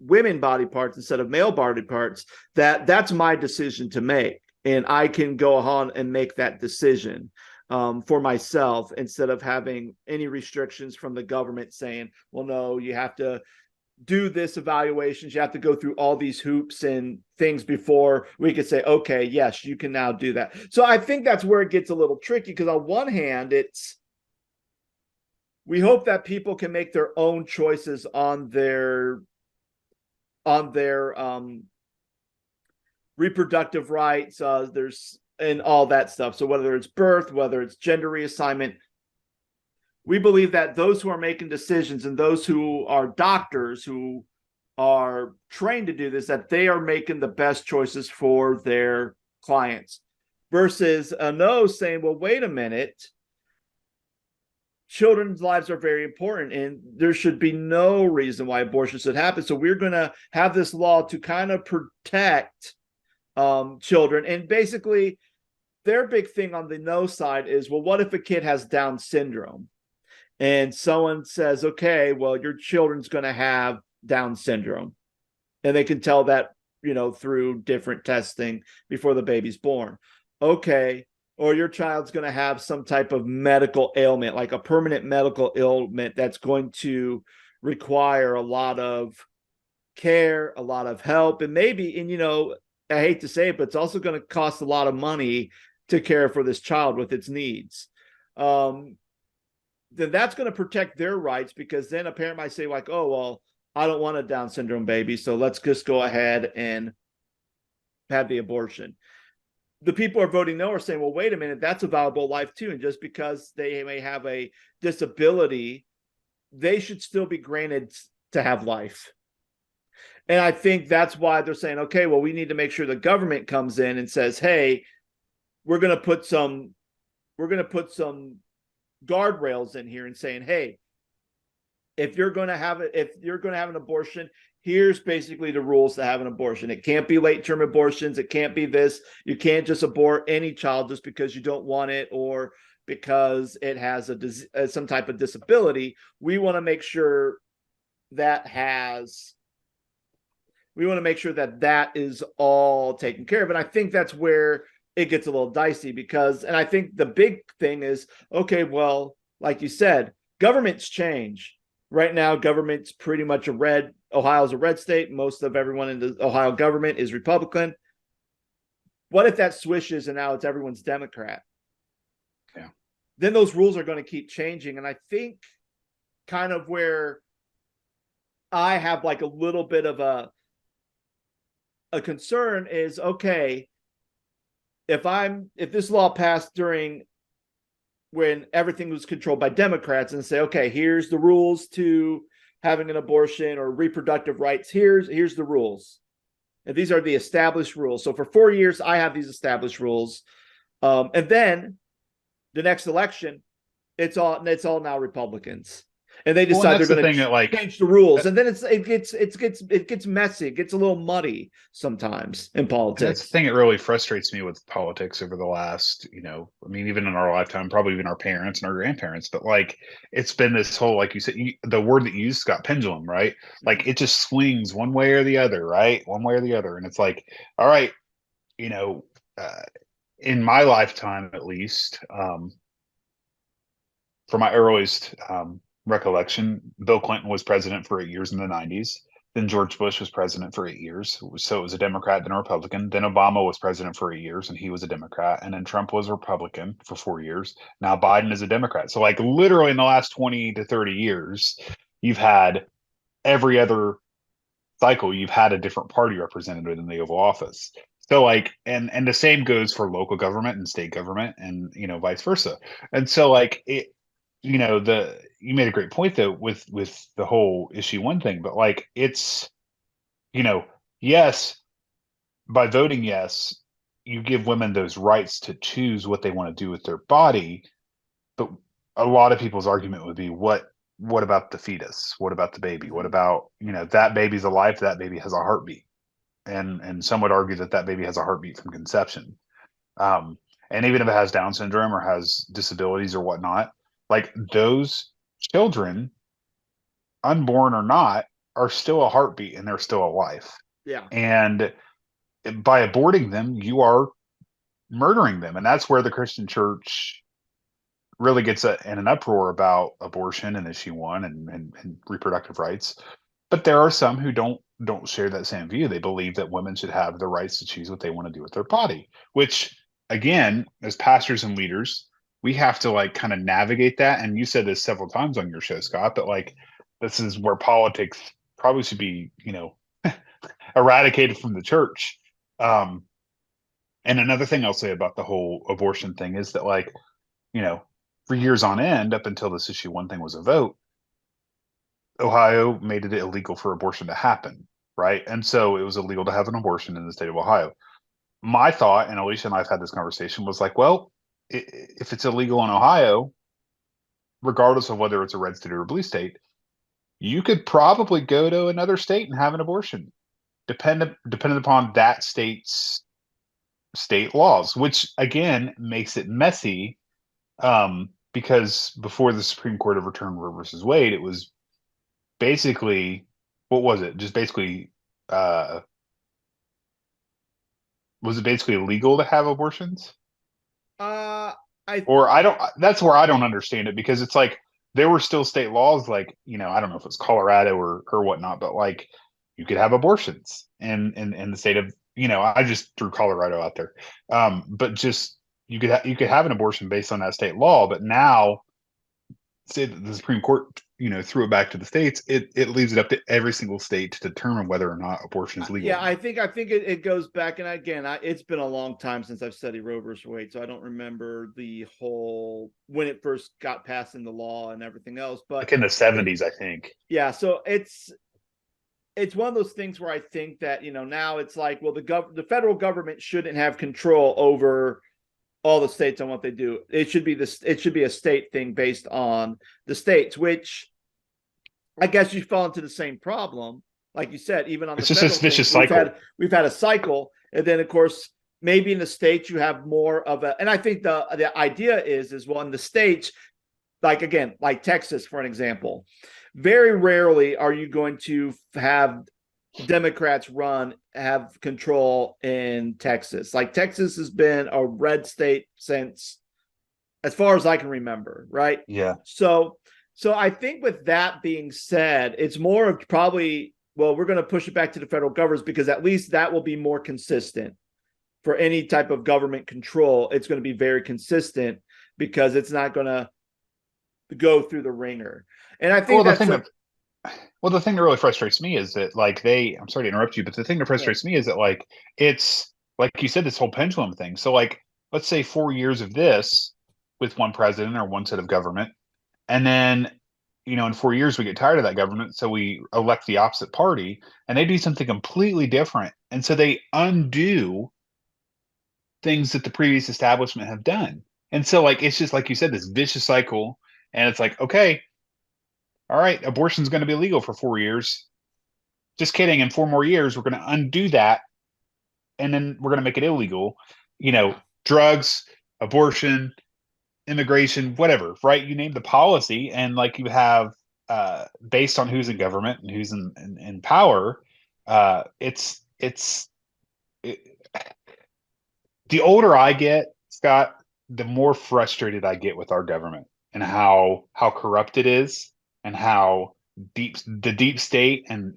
women body parts instead of male body parts, that's my decision to make. And I can go on and make that decision for myself instead of having any restrictions from the government saying, well, no, you have to do this evaluations. You have to go through all these hoops and things before we could say, okay, yes, you can now do that. So I think that's where it gets a little tricky because on one hand, we hope that people can make their own choices on their reproductive rights. There's and all that stuff. So whether it's birth, whether it's gender reassignment, we believe that those who are making decisions and those who are doctors who are trained to do this, that they are making the best choices for their clients versus a no saying, well, wait a minute, children's lives are very important and there should be no reason why abortion should happen. So we're going to have this law to kind of protect children. And basically their big thing on the no side is, well, what if a kid has Down syndrome? And someone says, okay, well, your children's going to have Down syndrome. And they can tell that, through different testing before the baby's born. Okay. Or your child's going to have some type of medical ailment, like a permanent medical ailment that's going to require a lot of care, a lot of help. And maybe, I hate to say it, but it's also going to cost a lot of money to care for this child with its needs. Then that's going to protect their rights because then a parent might say like, oh, well, I don't want a Down syndrome baby. So let's just go ahead and have the abortion. The people who are voting no are saying, well, wait a minute, that's a valuable life too. And just because they may have a disability, they should still be granted to have life. And I think that's why they're saying, okay, well, we need to make sure the government comes in and says, hey, we're going to put some guardrails in here and saying, hey, if you're going to have an abortion, here's basically the rules to have an abortion. It can't be late-term abortions. It can't be this. You can't just abort any child just because you don't want it or because it has some type of disability. We want to make sure that is all taken care of. And I think that's where it gets a little dicey because, and I think the big thing is, okay, well, like you said, governments change. Right now, government's pretty much Ohio's a red state. Most of everyone in the Ohio government is Republican. What if that swishes and now it's everyone's Democrat? Yeah. Then those rules are going to keep changing. And I think kind of where I have like a little bit of a concern is, okay, if this law passed during when everything was controlled by Democrats and say, okay, here's the rules to having an abortion or reproductive rights. Here's the rules. And these are the established rules. So for 4 years, I have these established rules. And then the next election, it's all now Republicans. And they decide they're going to change the rules, and then it gets messy. It gets a little muddy sometimes in politics. That's the thing that really frustrates me with politics over the last, even in our lifetime, probably even our parents and our grandparents. But like, it's been this whole, like you said, the word that you used, Scott, pendulum, right? Like it just swings one way or the other, right? One way or the other, and it's like, all right, in my lifetime at least, for my earliest recollection, Bill Clinton was president for 8 years in the 90s. Then George Bush was president for 8 years. So it was a Democrat, then a Republican. Then Obama was president for 8 years and he was a Democrat. And then Trump was a Republican for 4 years. Now Biden is a Democrat. So, like, literally in the last 20 to 30 years, you've had every other cycle, you've had a different party represented in the Oval Office. So, like, and the same goes for local government and state government, and vice versa. And so, like, the you made a great point though with the whole issue one thing, but like it's you know yes, by voting yes, you give women those rights to choose what they want to do with their body, but a lot of people's argument would be what about the fetus? What about the baby? What Mhm. about that baby's alive? That baby has a heartbeat, and some would argue that that baby has a heartbeat from conception. Um, and even if it has Down syndrome or has disabilities or whatnot, like those children, unborn or not, are still a heartbeat and they're still a life. Yeah. And by aborting them, you are murdering them. And that's where the Christian church really gets in an uproar about abortion and issue one and reproductive rights. But there are some who don't share that same view. They believe that women should have the rights to choose what they want to do with their body, which again, as pastors and leaders, we have to like kind of navigate that. And you said this several times on your show, Scott, but like this is where politics probably should be, eradicated from the church. Um, and another thing I'll say about the whole abortion thing is that like, you know, for years on end, up until this issue one thing was a vote, Ohio made it illegal for abortion to happen, right? And so it was illegal to have an abortion in the state of Ohio. My thought, and Alicia and I've had this conversation, was like, well, if it's illegal in Ohio, regardless of whether it's a red state or a blue state, you could probably go to another state and have an abortion, dependent upon that state's state laws, which again makes it messy. Because before the Supreme Court overturned Roe versus Wade, it was basically what was it? Just basically, uh, was it basically illegal to have abortions? Uh, I Or I don't. That's where I don't understand it because it's like there were still state laws, like I don't know if it's Colorado or whatnot, but like you could have abortions in the state of I just threw Colorado out there, but just you could have an abortion based on that state law, but now say that the Supreme Court, threw it back to the states, it leaves it up to every single state to determine whether or not abortion is legal yeah, or I not. think I think it goes back, and again, it's been a long time since I've studied Roe versus Wade, so I don't remember the whole when it first got passed in the law and everything else. But Like in the it, '70s, I think. yeah, so it's one of those things where I think that now it's like, well, the federal government shouldn't have control over all the states on what they do. It should be a state thing based on the states, which I guess you fall into the same problem. Like you said, even on the It's just this federal thing, vicious cycle. we've had a cycle, and then of course maybe in the states you have more of a. And I think the idea is well in the states, like again, like Texas for an example, very rarely are you going to have Democrats have control in Texas. Like Texas has been a red state since as far as I can remember, right? Yeah. So so I think with that being said, it's more of probably well, we're going to push it back to the federal governments because at least that will be more consistent for any type of government control. It's going to be very consistent because it's not going to go through the ringer. And I Well, think the that's thing a that well, the thing that really frustrates me is that like I'm sorry to interrupt you, but the thing that yeah. frustrates me is that like it's like you said, this whole pendulum thing. So like let's say 4 years of this with one president or one set of government, and then in 4 years we get tired of that government, so we elect the opposite party, and they do something completely different, and so they undo things that the previous establishment have done. And so like it's just like you said, this vicious cycle, and it's like okay, all right, abortion's going to be legal for 4 years. Just kidding. In 4 more years, we're going to undo that, and then we're going to make it illegal. Yeah. Drugs, abortion, immigration, whatever. Right? You name the policy, and like you have, based on who's in government and who's in power, it, the older I get, Scott, the more frustrated I get with our government and how corrupt it is and how deep state and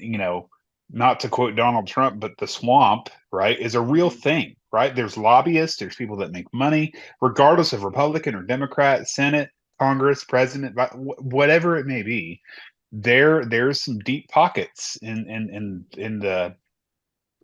not to quote Donald Trump, but the swamp, right, is a real Mhm. thing, right? There's lobbyists, there's people that make money, regardless of Republican or Democrat, Senate, Congress, President, whatever it may be. There's some deep pockets in the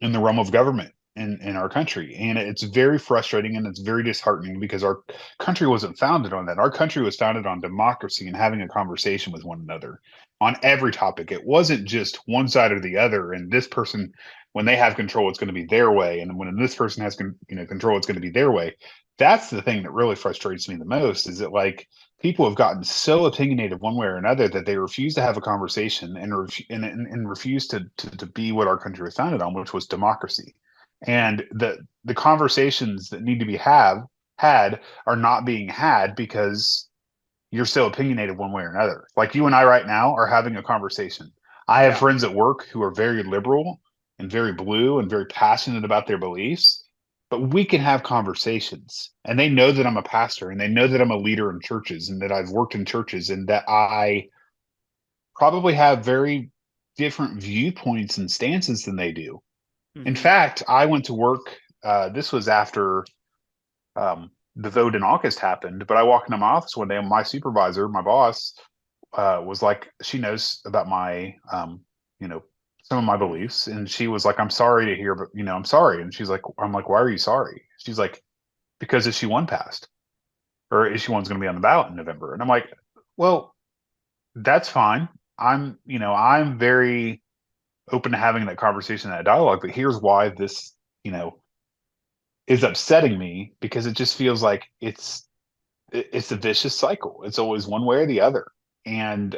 realm of government in our country. And it's very frustrating and it's very disheartening because our country wasn't founded on that. Our country was founded on democracy and having a conversation with one another on every topic. It wasn't just one side or the other. And this person, when they have control, it's going to be their way. And when this person has control, it's going to be their way. That's the thing that really frustrates me the most is that like people have gotten so opinionated one way or another that they refuse to have a conversation and refuse to be what our country was founded on, which was democracy. And the conversations that need to be had are not being had because you're so opinionated one way or another. Like you and I right now are having a conversation. I have Yeah. friends at work who are very liberal and very blue and very passionate about their beliefs, but we can have conversations. And they know that I'm a pastor and they know that I'm a leader in churches and that I've worked in churches and that I probably have very different viewpoints and stances than they do. In Hmm. fact, I went to work. This was after the vote in August happened, but I walked into my office one day and my supervisor, my boss, was like, she knows about my, you know, some of my beliefs. And she was like, I'm sorry to hear, but, I'm sorry. And she's like, I'm like, why are you sorry? She's like, because issue one passed or issue one's going to be on the ballot in November. And I'm like, well, that's fine. I'm very open to having that conversation, that dialogue. But here's why this, you know, is upsetting me because it just feels like it's a vicious cycle. It's always one way or the other. And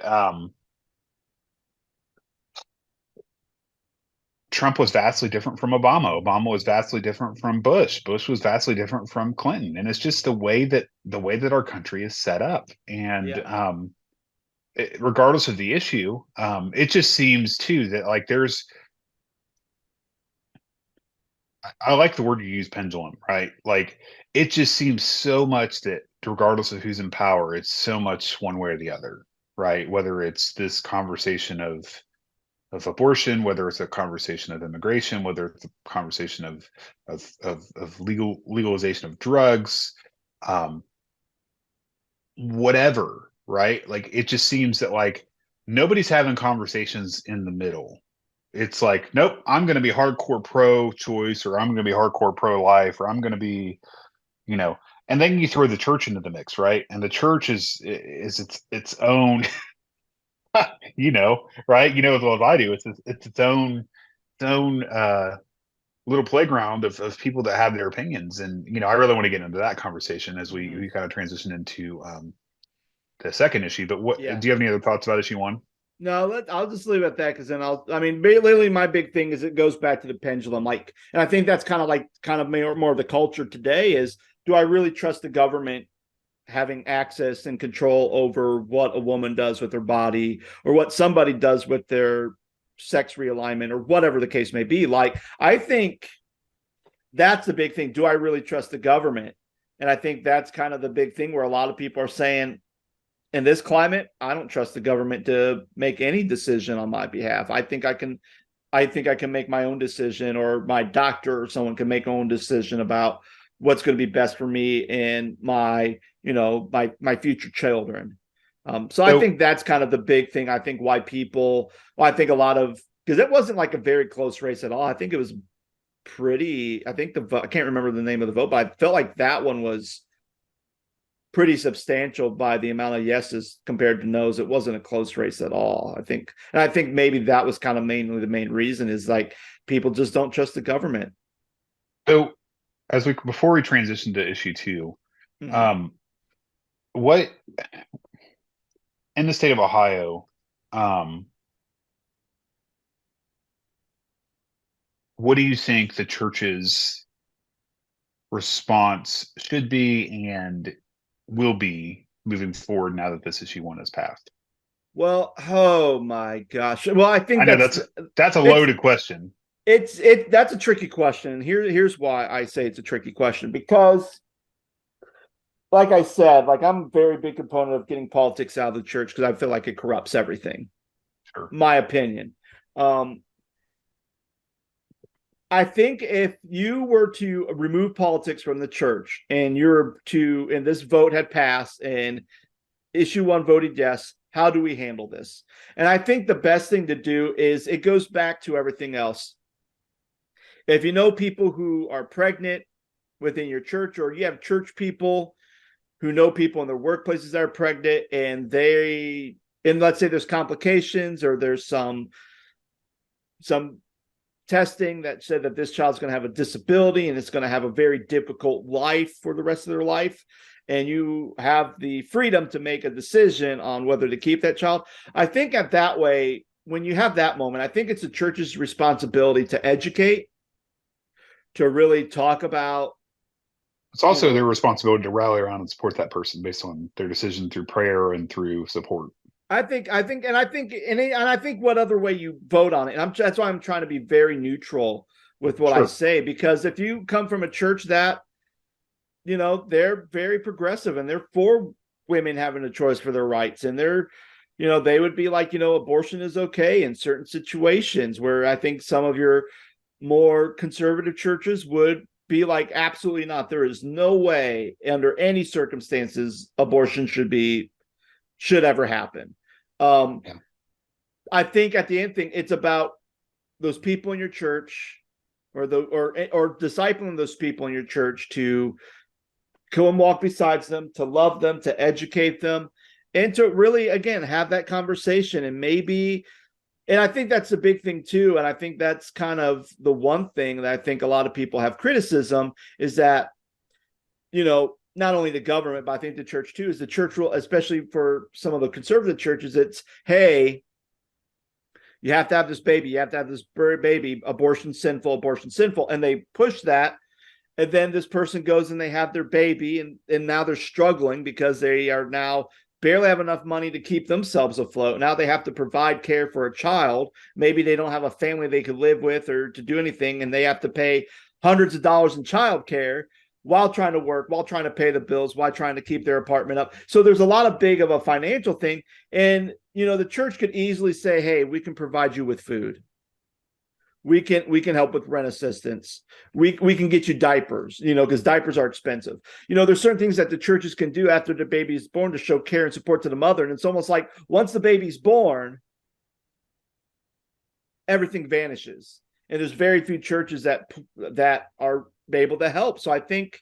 Trump was vastly different from Obama. Obama was vastly different from Bush. Bush was vastly different from Clinton. And it's just the way that our country is set up. And Yeah. regardless of the issue, it just seems too that like there's I like the word you use, pendulum, right? Like it just seems so much that regardless of who's in power, it's so much one way or the other, right? Whether it's this conversation of abortion, whether it's a conversation of immigration, whether it's a conversation of legalization of drugs, um, whatever, right? Like it just seems that like nobody's having conversations in the middle. It's like, nope, I'm going to be hardcore pro choice or I'm going to be hardcore pro life or I'm going to be, you know, and then you throw the church into the mix, right? And the church is its own, right? As well as I do, it's its own little playground of people that have their opinions. And, I really want to get into that conversation as we, Hmm. we kind of transition into the second issue. But what do Yeah. you have any other thoughts about issue one? No, I'll just leave it at that because then I mean, literally, my big thing is it goes back to the pendulum. Like, and I think that's kind of more of the culture today is do I really trust the government having access and control over what a woman does with her body or what somebody does with their sex realignment or whatever the case may be? Like, I think that's the big thing. Do I really trust the government? And I think that's kind of the big thing where a lot of people are saying, in this climate, I don't trust the government to make any decision on my behalf. I think I can make my own decision, or my doctor or someone can make their own decision about what's going to be best for me and my future children. So I So think that's kind of the big thing. I think why people, well, I think a lot of, because it wasn't like a very close race at all. I think it was pretty. I think I can't remember the name of the vote, but I felt like that one was pretty substantial by the amount of yeses compared to nos. It wasn't a close race at all. I think maybe that was kind of mainly the main reason is like people just don't trust the government. so as we before we transition to issue two, Mhm. um, what in the state of Ohio, um, what do you think the church's response should be and will be moving forward now that this issue one has passed? Well, oh my gosh. Well, I I think know that's that's a it's loaded question. that's a tricky question. Here's why I say it's a tricky question because like I said, like I'm a very big component of getting politics out of the church because I feel like it corrupts everything. Sure. My opinion. Um, I think if you were to remove politics from the church and and this vote had passed and issue one voted yes, how do we handle this? And I think the best thing to do is it goes back to everything else. If you know people who are pregnant within your church, or you have church people who know people in their workplaces that are pregnant, and let's say there's complications or there's some testing that said that this child's going to have a disability and it's going to have a very difficult life for the rest of their life, and you have the freedom to make a decision on whether to keep that child. I think at that way, when you have that moment, I think it's the church's responsibility to educate, to really talk about, It's you also their know, responsibility to rally around and support that person based on their decision through prayer and through support. I think what other way you vote on it. That's why I'm trying to be very neutral with what I Sure. say, because if you come from a church that, they're very progressive and they're for women having a choice for their rights, and they would be like, abortion is okay in certain situations, where I think some of your more conservative churches would be like, absolutely not. There is no way under any circumstances abortion should ever happen. Um, Yeah. I think at the end thing, it's about those people in your church, or discipling those people in your church to go and walk beside them, to love them, to educate them, and to really, again, have that conversation. And I think that's a big thing too. And I think that's kind of the one thing that I think a lot of people have criticism is that, not only the government, but I think the church too, is the church rule, especially for some of the conservative churches. It's, hey, you have to have this baby, you have to have this baby, abortion sinful. And they push that. And then this person goes and they have their baby, and now they're struggling because they are now barely have enough money to keep themselves afloat. Now they have to provide care for a child. Maybe they don't have a family they could live with or to do anything, and they have to pay hundreds of dollars in child care while trying to work, while trying to pay the bills, while trying to keep their apartment up. So there's a lot of big of a financial thing. And, the church could easily say, hey, we can provide you with food. We can help with rent assistance. We can get you diapers, because diapers are expensive. There's certain things that the churches can do after the baby is born to show care and support to the mother. And it's almost like once the baby's born, everything vanishes. And there's very few churches that are able to help. So I think,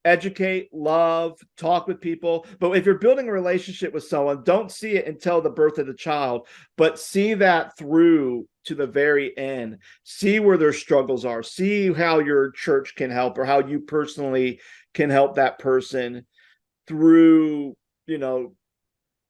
educate, love, talk with people. But if you're building a relationship with someone, don't see it until the birth of the child, but see that through to the very end. See where their struggles are. See how your church can help, or how you personally can help that person through,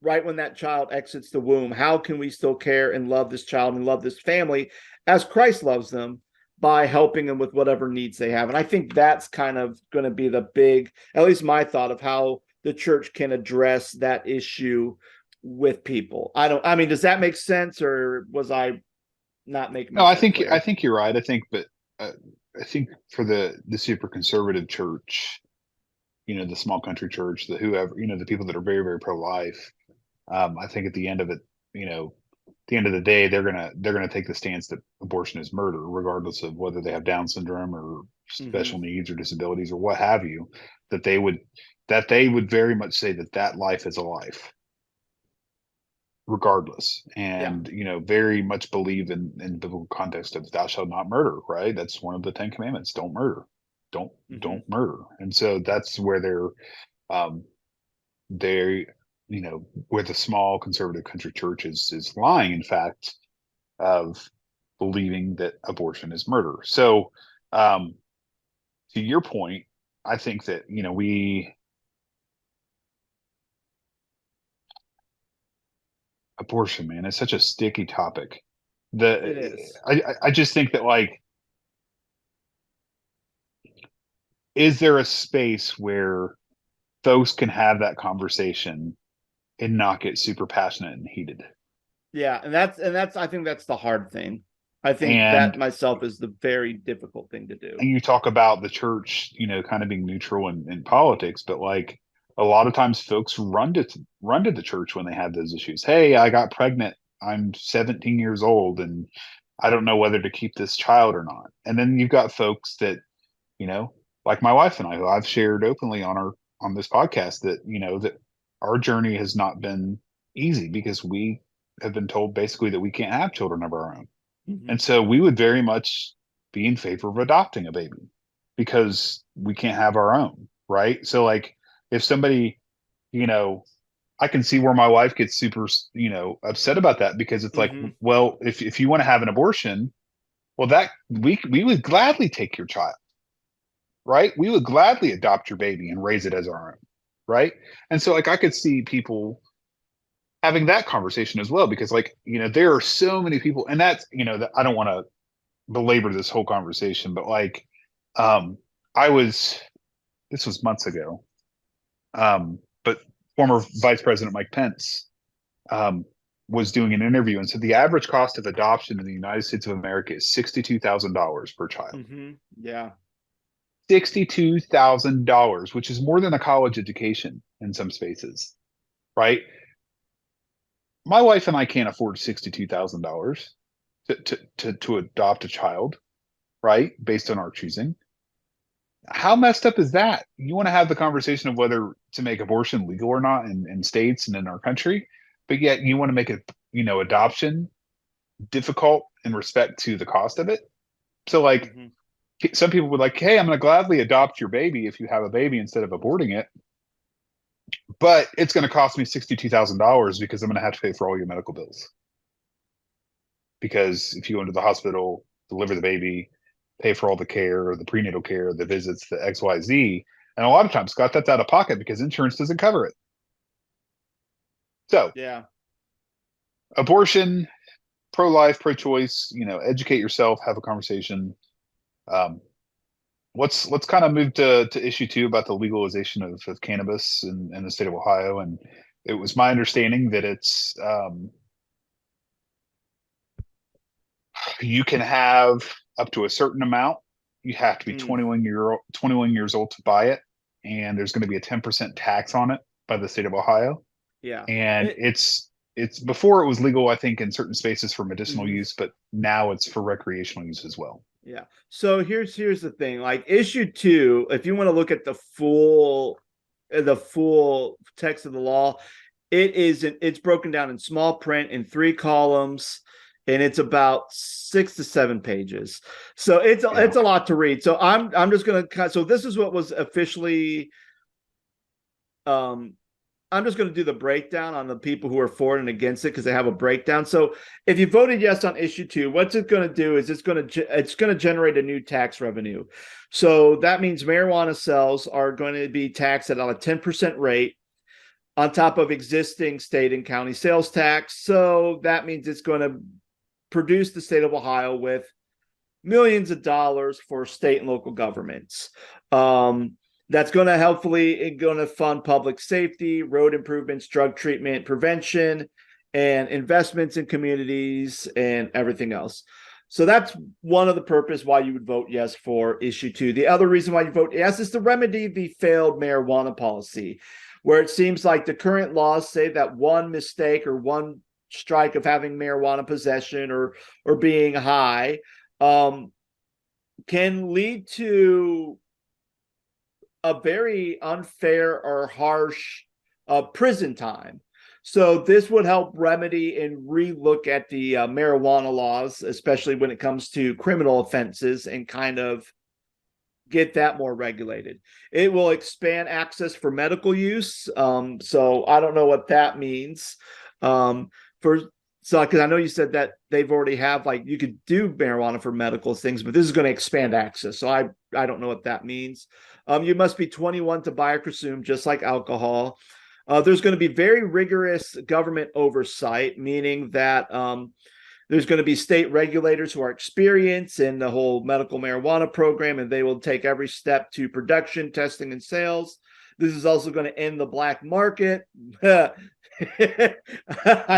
right when that child exits the womb. How can we still care and love this child and love this family as Christ loves them, by helping them with whatever needs they have? And I think that's kind of going to be the big, at least my thought of how the church can address that issue with people. I mean, does that make sense, or was I not making No, myself I clear? think you're right. Uh, I think for the super conservative church, the small country church, the whoever, the people that are very, very pro-life, I think at the end of it, at the end of the day, they're gonna take the stance that abortion is murder, regardless of whether they have Down syndrome or Mm-hmm. special needs or disabilities or what have you. That they would very much say that that life is a life, regardless, Yeah. and very much believe in biblical context of thou shalt not murder. Right? That's one of the Ten Commandments. Don't murder. Don't Mm-hmm. don't murder. And so that's where um, they where the small conservative country church is lying, in fact, of believing that abortion is murder. So um to your point, I think that we abortion, man, is such a sticky topic. It The is. I just think that, like, is there a space where folks can have that conversation and not get super passionate and heated? Yeah, and that's I think that's the hard thing. I think that And myself is the very difficult thing to do. you talk about the church, kind of being neutral in politics, but like a lot of times folks run to the church when they have those issues. Hey, I got pregnant. I'm 17 years old and I don't know whether to keep this child or not. And then you've got folks that, like my wife and I, who I've shared openly on this podcast, that, that our journey has not been easy because we have been told basically that we can't have children of our own. Mm-hmm. And so we would very much be in favor of adopting a baby because we can't have our own, right? So like if somebody, you know, I can see where my wife gets super, upset about that because it's like, Mm-hmm. well, if you want to have an abortion, well, that we would gladly take your child, right? We would gladly adopt your baby and raise it as our own, right? And so like I could see people having that conversation as well because like, there are so many people, and that's, that I don't want to belabor this whole conversation, but like, um, I was this was months ago, but former Vice President Mike Pence um, was doing an interview and said the average cost of adoption in the United States of America is $62,000 per child. Mm-hmm. Yeah. $62,000, which is more than a college education in some spaces, right? My wife and I can't afford $62,000 to adopt a child, right? Based on our choosing. How messed up is that? You want to have the conversation of whether to make abortion legal or not in states and in our country, but yet you want to make it, adoption difficult in respect to the cost of it. So like Mm-hmm. some people would like, hey, I'm going to gladly adopt your baby if you have a baby instead of aborting it, but it's going to cost me $62,000 because I'm going to have to pay for all your medical bills. Because if you go into the hospital, deliver the baby, pay for all the care, the prenatal care, the visits, the XYZ, and a lot of times, Scott, that's out of pocket because insurance doesn't cover it. So, Yeah. abortion, pro-life, pro-choice, educate yourself, have a conversation. Um, let's kind of move to issue two about the legalization of cannabis in the state of Ohio. And it was my understanding that it's you can have up to a certain amount. You have to be Mm. 21 years old to buy it, and there's going to be a 10% tax on it by the state of Ohio. Yeah. And it's before it was legal, I think, in certain spaces for medicinal Mhm. use, but now it's for recreational use as well. Yeah. So here's the thing. Like issue two, if you want to look at the full text of the law, it's broken down in small print in 3 columns, and it's about 6 to 7 pages. So Yeah. it's a lot to read. So I'm just gonna so this is what was officially um I'm just going to do the breakdown on the people who are for and against it because they have a breakdown. So if you voted yes on issue two, what's it going to do is it's going to generate a new tax revenue. So that means marijuana sales are going to be taxed at a 10% rate on top of existing state and county sales tax. So that means it's going to produce the state of Ohio with millions of dollars for state and local governments. That's going to helpfully going to fund public safety, road improvements, drug treatment, prevention, and investments in communities and everything else. So that's one of the purpose why you would vote yes for issue two. The other reason why you vote yes is to remedy the failed marijuana policy, where it seems like the current laws say that one mistake or one strike of having marijuana possession or being high can lead to a very unfair or harsh prison time. So this would help remedy and relook at the marijuana laws, especially when it comes to criminal offenses, and kind of get that more regulated. It will expand access for medical use. So I don't know what that means. For so because I know you said that they've already have like you could do marijuana for medical things, but this is going to expand access. So I don't know what that means. You must be 21 to buy or consume, just like alcohol. There's going to be very rigorous government oversight, meaning that there's going to be state regulators who are experienced in the whole medical marijuana program, and they will take every step to production, testing, and sales. This is also going to end the black market. I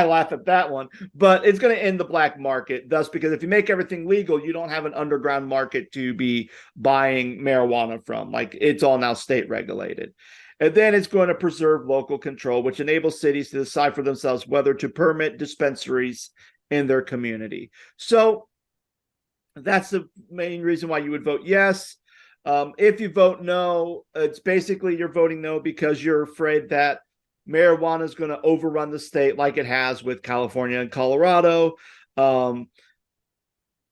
laugh at that one, but it's going to end the black market. Thus, because if you make everything legal, you don't have an underground market to be buying marijuana from. Like it's all now state regulated. And then it's going to preserve local control, which enables cities to decide for themselves whether to permit dispensaries in their community. So That's the main reason why you would vote yes. If you vote no, it's basically you're voting no because you're afraid that marijuana is going to overrun the state like it has with California and Colorado. Um,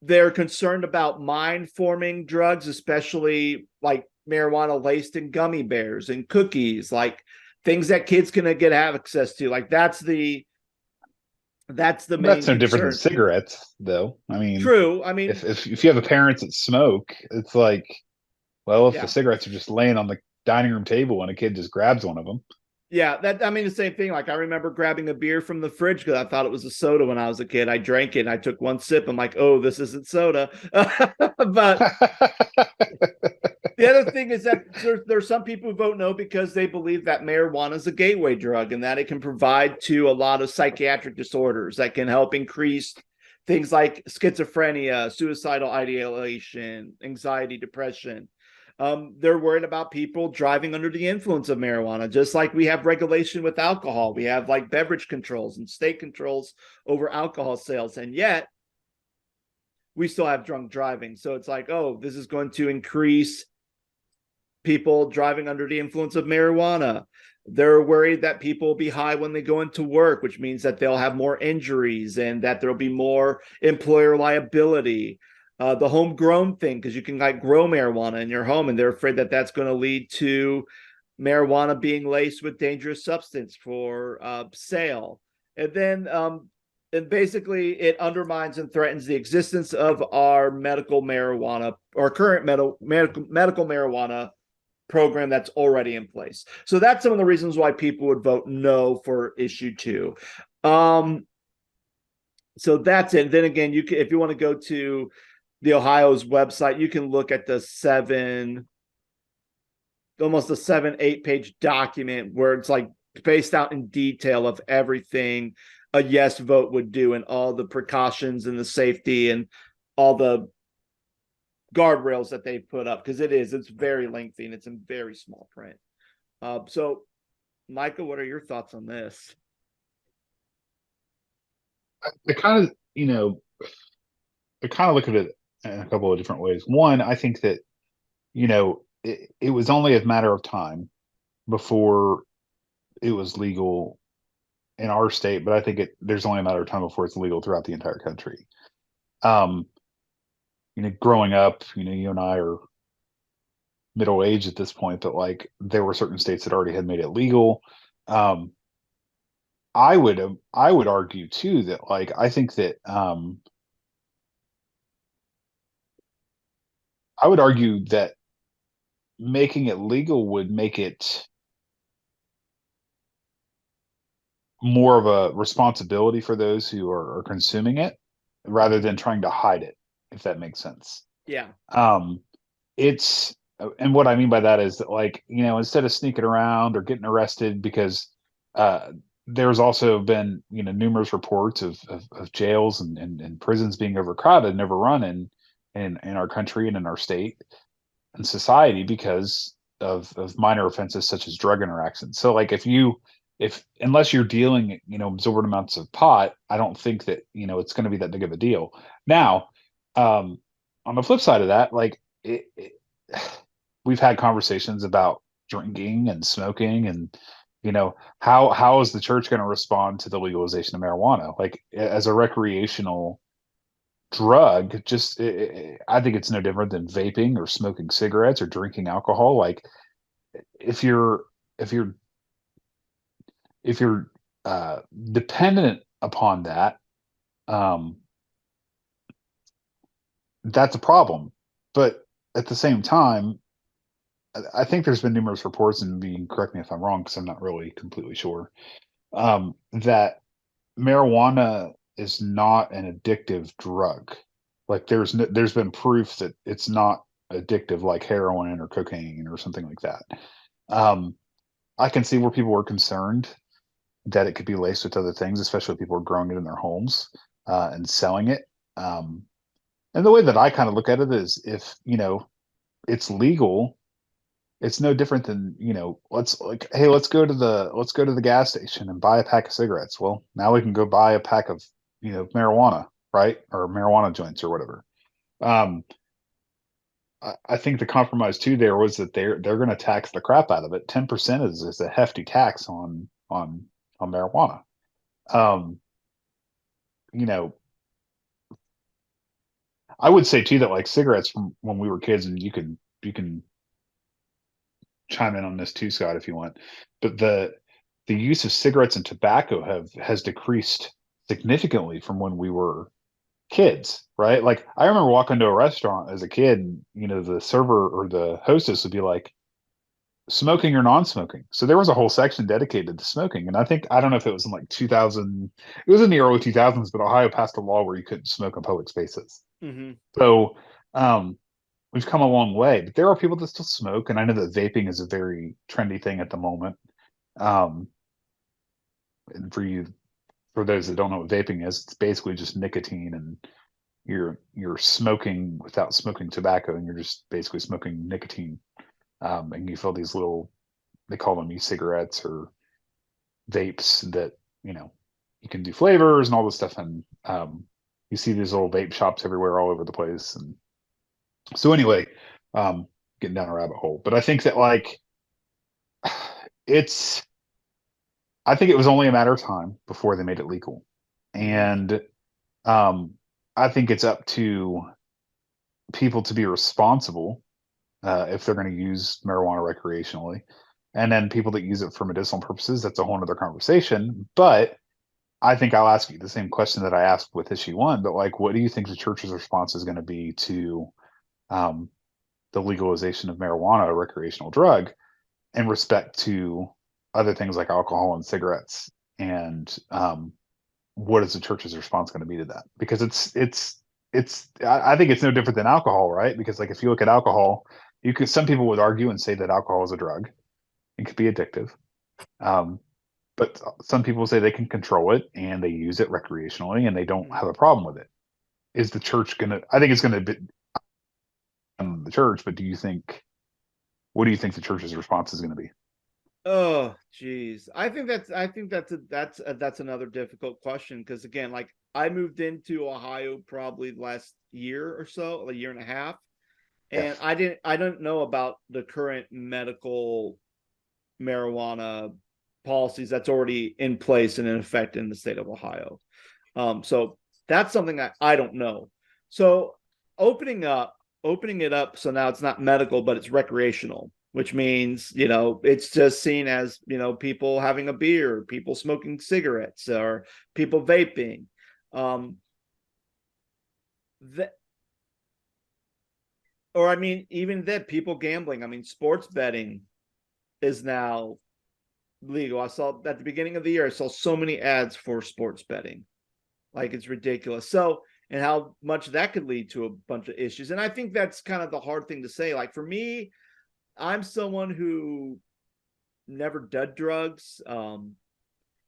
they're concerned about mind forming drugs, especially like marijuana laced in gummy bears and cookies, like things that kids can get access to. Like that's the main That's no different than concern. cigarettes, though. I mean, True. I mean, if you have a parents that smoke, it's like, well, if the yeah. cigarettes are just laying on the dining room table and a kid just grabs one of them. Yeah, that I mean the same thing. Like I remember grabbing a beer from the fridge because I thought it was a soda when I was a kid. I drank it and I took one sip. I'm like, oh, this isn't soda. But the other thing is that there's some people who vote no because they believe that marijuana is a gateway drug and that it can provide to a lot of psychiatric disorders that can help increase things like schizophrenia, suicidal ideation, anxiety, depression. They're worried about people driving under the influence of marijuana, just like we have regulation with alcohol. We have like beverage controls and state controls over alcohol sales. And yet we still have drunk driving. So it's like, oh, this is going to increase people driving under the influence of marijuana. They're worried that people will be high when they go into work, which means that they'll have more injuries and that there'll be more employer liability. The homegrown thing, because you can like grow marijuana in your home, and they're afraid that that's going to lead to marijuana being laced with dangerous substance for sale. And then and basically it undermines and threatens the existence of our medical marijuana or current medical marijuana program that's already in place. So that's some of the reasons why people would vote no for issue two. Um, so that's it. Then again, you can, if you want to go to the Ohio's website, you can look at the almost a 7-8 page document where it's like spaced out in detail of everything a yes vote would do and all the precautions and the safety and all the guardrails that they put up because it's very lengthy and it's in very small print. So Micah, what are your thoughts on this? I kind of, I kind of look at it in a couple of different ways. One, I think that, it was only a matter of time before it was legal in our state, but I think there's only a matter of time before it's legal throughout the entire country. Um, growing up, you and I are middle age at this point, but like there were certain states that already had made it legal. Um, I would argue too that like I think that I would argue that making it legal would make it more of a responsibility for those who are consuming it rather than trying to hide it, if that makes sense. Yeah. Um, it's and what I mean by that is that like, instead of sneaking around or getting arrested because uh there's also been, numerous reports of jails and prisons being overcrowded and overrun in our country and in our state and society because of minor offenses such as drug interactions. So like if unless you're dealing, absorbent amounts of pot, I don't think that, it's going to be that big of a deal. Now, on the flip side of that, like we've had conversations about drinking and smoking and how is the church going to respond to the legalization of marijuana like as a recreational drug just I think it's no different than vaping or smoking cigarettes or drinking alcohol like if you're if you're if you're dependent upon that um that's a problem but at the same time I think there's been numerous reports and being correct me if I'm wrong because I'm not really completely sure that marijuana is not an addictive drug. Like there's been proof that it's not addictive like heroin or cocaine or something like that. Um, I can see where people were concerned that it could be laced with other things, especially if people are growing it in their homes and selling it. And the way that I kind of look at it is if, it's legal, it's no different than, let's like, hey, let's go to the gas station and buy a pack of cigarettes. Well, now we can go buy a pack of, marijuana, right? Or marijuana joints or whatever. Um, I think the compromise too there was that they're going to tax the crap out of it. 10% is a hefty tax on marijuana. Um, you know, I would say too that like cigarettes from when we were kids, and you can chime in on this too, Scott, if you want. But the use of cigarettes and tobacco has decreased significantly from when we were kids, right? Like I remember walking to a restaurant as a kid, and the server or the hostess would be like, smoking or non-smoking. So there was a whole section dedicated to smoking. And I don't know if it was in like 2000, it was in the early 2000s, but Ohio passed a law where you couldn't smoke in public spaces. Mm-hmm. So um, we've come a long way, but there are people that still smoke. And I know that vaping is a very trendy thing at the moment. Um, and for those that don't know what vaping is, it's basically just nicotine, and you're smoking without smoking tobacco, and you're just basically smoking nicotine. And you fill these little, they call them e-cigarettes or vapes that you can do flavors and all this stuff, and you see these little vape shops everywhere all over the place. And so anyway, getting down a rabbit hole, but I think that like it's I think it was only a matter of time before they made it legal. Mm-hmm. And um I think it's up to people to be responsible if they're going to use marijuana recreationally. And then people that use it for medicinal purposes, that's a whole other conversation. But I think I'll ask you the same question that I asked with issue one, but like, what do you think the church's response is going to be to um, the legalization of marijuana, a recreational drug, in respect to other things like alcohol and cigarettes? And what is the church's response going to be to that? Because I think it's no different than alcohol, right? Because like if you look at alcohol, some people would argue and say that alcohol is a drug. It could be addictive. Um, but some people say they can control it and they use it recreationally and they don't have a problem with it. Is the church gonna? I think it's gonna be the church, but what do you think the church's response is going to be? Oh, geez. I think that's another difficult question because again, like I moved into Ohio probably last year or so, a year and a half, Yeah. and I didn't know about the current medical marijuana policies that's already in place and in effect in the state of Ohio. So that's something I don't know. So opening up, opening it up, so now it's not medical, but it's recreational, which means it's just seen as people having a beer, people smoking cigarettes, or people vaping. That, or I mean, even that people gambling. I mean, sports betting is now legal. I saw at the beginning of the year, I saw so many ads for sports betting. Like it's ridiculous. So, and how much that could lead to a bunch of issues. And I think that's kind of the hard thing to say. Like for me, I'm someone who never did drugs,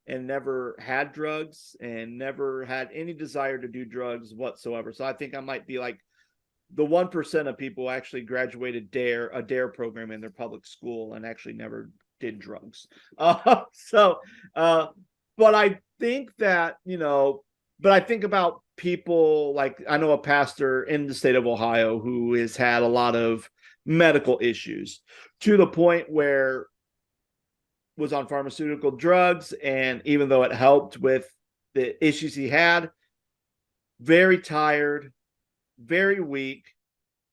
and never had drugs and never had any desire to do drugs whatsoever. So I think I might be like the 1% of people who actually graduated a dare program in their public school and actually never did drugs. So, but I think that, but I think about people like I know a pastor in the state of Ohio who has had a lot of medical issues to the point where was on pharmaceutical drugs, and even though it helped with the issues he had, very tired, very weak,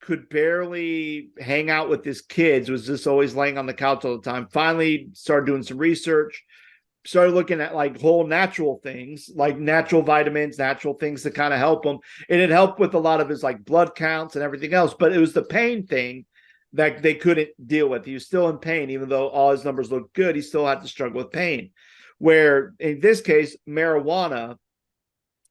could barely hang out with his kids, was just always laying on the couch all the time. Finally started doing some research, started looking at like whole natural things, like natural vitamins, natural things to kind of help him. And it helped with a lot of his like blood counts and everything else. But it was the pain thing that they couldn't deal with. He was still in pain, even though all his numbers looked good. He still had to struggle with pain. Where in this case, marijuana,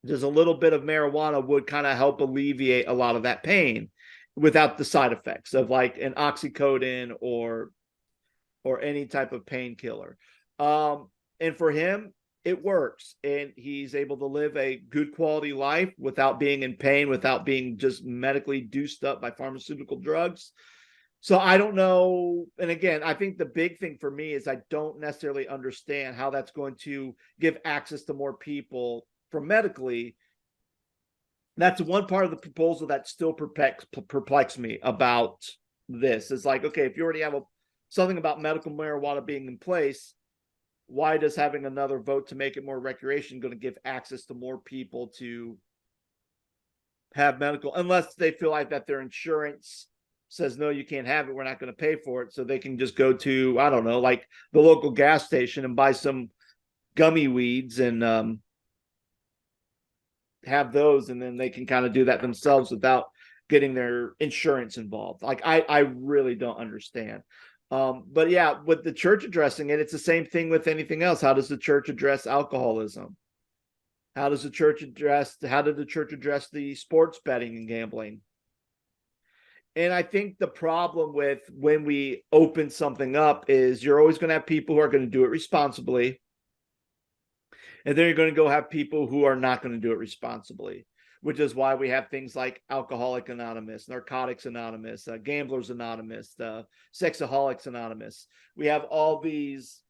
just a little bit of marijuana would kind of help alleviate a lot of that pain without the side effects of like an oxycodone or any type of painkiller. And for him, it works, and he's able to live a good quality life without being in pain, without being just medically dosed up by pharmaceutical drugs. So I don't know. And again, I think the big thing for me is I don't necessarily understand how that's going to give access to more people for medically That's one part of the proposal that still perplexes me about this. It's like, okay, if you already have something about medical marijuana being in place, why does having another vote to make it more recreation going to give access to more people to have medical, unless they feel like that their insurance says no, you can't have it, we're not going to pay for it, so they can just go to, I don't know, like the local gas station and buy some gummy weeds and have those, and then they can kind of do that themselves without getting their insurance involved. Like I really don't understand. But yeah, with the church addressing it, it's the same thing with anything else. How does the church address alcoholism? How did the church address the sports betting and gambling? And I think the problem with when we open something up is you're always going to have people who are going to do it responsibly. And then you're going to go have people who are not going to do it responsibly, which is why we have things like Alcoholic Anonymous, Narcotics Anonymous, Gamblers Anonymous, Sexaholics Anonymous. We have all these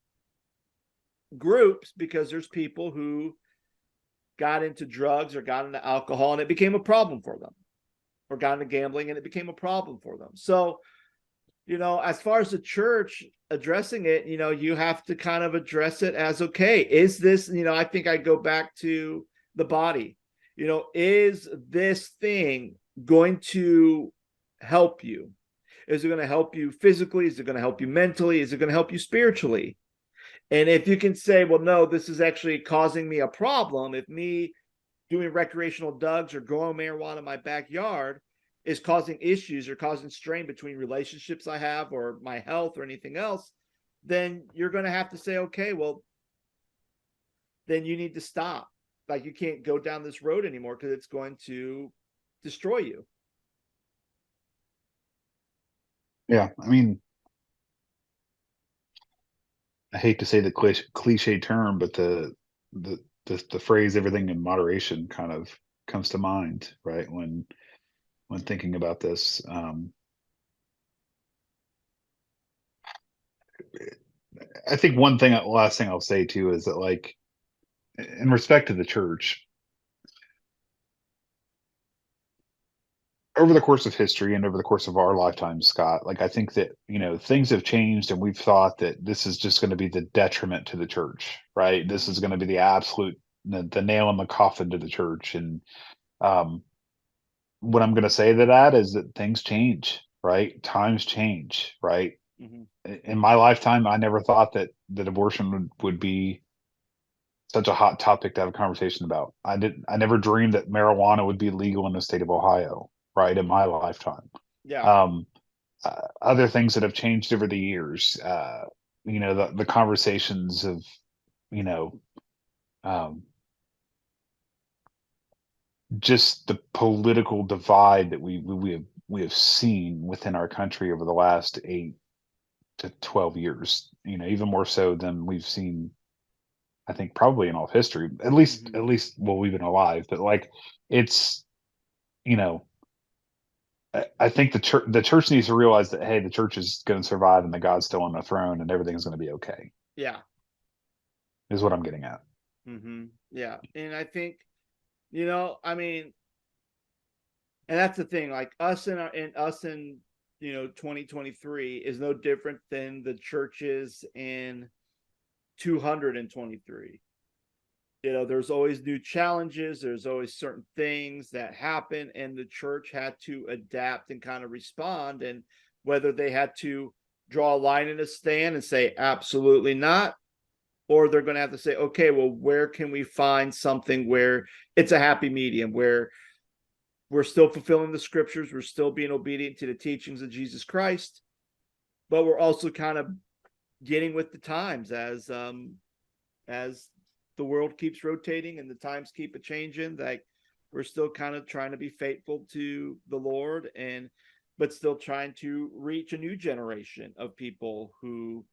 groups because there's people who got into drugs or got into alcohol and it became a problem for them, or got into gambling and it became a problem for them. So, as far as the church addressing it, you have to kind of address it as, okay, is this, I think I go back to the body, is this thing going to help you? Is it going to help you physically? Is it going to help you mentally? Is it going to help you spiritually? And if you can say, well, no, this is actually causing me a problem, if me doing recreational drugs or growing marijuana in my backyard is causing issues or causing strain between relationships I have or my health or anything else, then you're going to have to say, okay, well, then you need to stop. Like, you can't go down this road anymore because it's going to destroy you. Yeah, I mean, I hate to say the cliche term, but the phrase "everything in moderation" kind of comes to mind, right? When thinking about this, I think last thing I'll say too is that, like, in respect to the church, over the course of history and over the course of our lifetime, Scott, like, I think that, things have changed and we've thought that this is just going to be the detriment to the church, right? This is going to be the absolute, the nail in the coffin to the church. And um, what I'm going to say to that is that things change, right? Times change, right? Mm-hmm. In my lifetime, I never thought that abortion would be such a hot topic to have a conversation about. I never dreamed that marijuana would be legal in the state of Ohio, right? In my lifetime. Yeah. Um, Other things that have changed over the years, the conversations of, you know, um, just the political divide that we have seen within our country over the last 8 to 12 years. Even more so than we've seen, I think, probably in all of history. Mm-hmm. At least while we've been alive. But, like, it's, you know, I think the church needs to realize that, hey, the church is going to survive and that God's still on the throne and everything's going to be okay. Yeah. Is what I'm getting at. Mm-hmm. Yeah. And I think, I mean, and that's the thing, like us in 2023 is no different than the churches in 223. There's always new challenges, there's always certain things that happen, and the church had to adapt and kind of respond. And whether they had to draw a line in a stand and say absolutely not, or they're going to have to say, okay, well, where can we find something where it's a happy medium, where we're still fulfilling the scriptures, we're still being obedient to the teachings of Jesus Christ, but we're also kind of getting with the times as the world keeps rotating and the times keep a changing. Like, we're still kind of trying to be faithful to the Lord, but still trying to reach a new generation of people who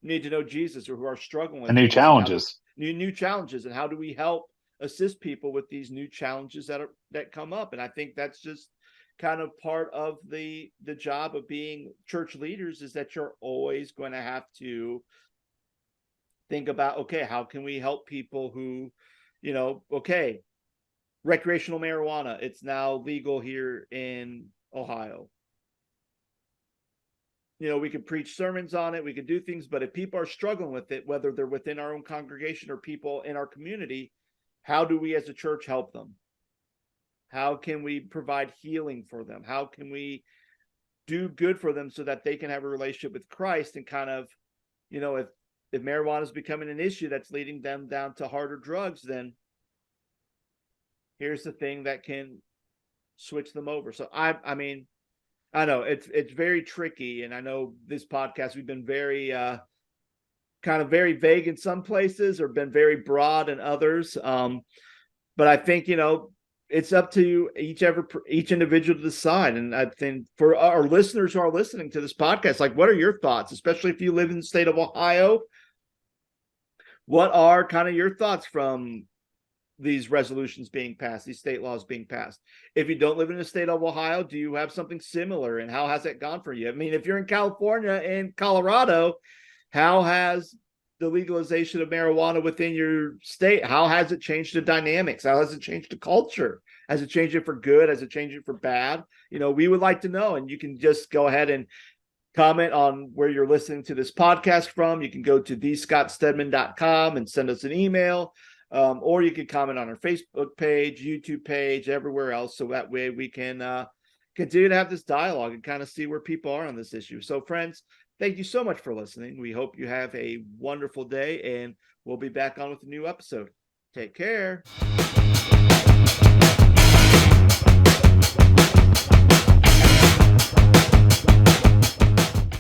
need to know Jesus or who are struggling with And new things, and how do challenges. new challenges, and how do we help assist people with these new challenges that come up. And I think that's just kind of part of the job of being church leaders, is that you're always going to have to think about, okay, how can we help people who, okay, recreational marijuana. It's now legal here in Ohio. You know, we could preach sermons on it, we could do things, but if people are struggling with it, whether they're within our own congregation or people in our community, how do we as a church help them? How can we provide healing for them? How can we do good for them so that they can have a relationship with Christ and kind of, you know, if marijuana is becoming an issue that's leading them down to harder drugs, then here's the thing that can switch them over. So I mean, I know it's very tricky, and I know this podcast we've been very kind of very vague in some places or been very broad in others. But I think, you know, it's up to each individual to decide. And I think for our listeners who are listening to this podcast, like, what are your thoughts, especially if you live in the state of Ohio? What are kind of your thoughts from these resolutions being passed, these state laws being passed? If you don't live in the state of Ohio, do you have something similar, and how has that gone for you? I mean, if you're in California and Colorado, how has the legalization of marijuana within your state, how has it changed the dynamics? How has it changed the culture? Has it changed it for good? Has it changed it for bad? You know, we would like to know, and you can just go ahead and comment on where you're listening to this podcast from. You can go to thescottstedman.com and send us an email. Or you could comment on our Facebook page, YouTube page, everywhere else. So that way we can continue to have this dialogue and kind of see where people are on this issue. So friends, thank you so much for listening. We hope you have a wonderful day, and we'll be back on with a new episode. Take care.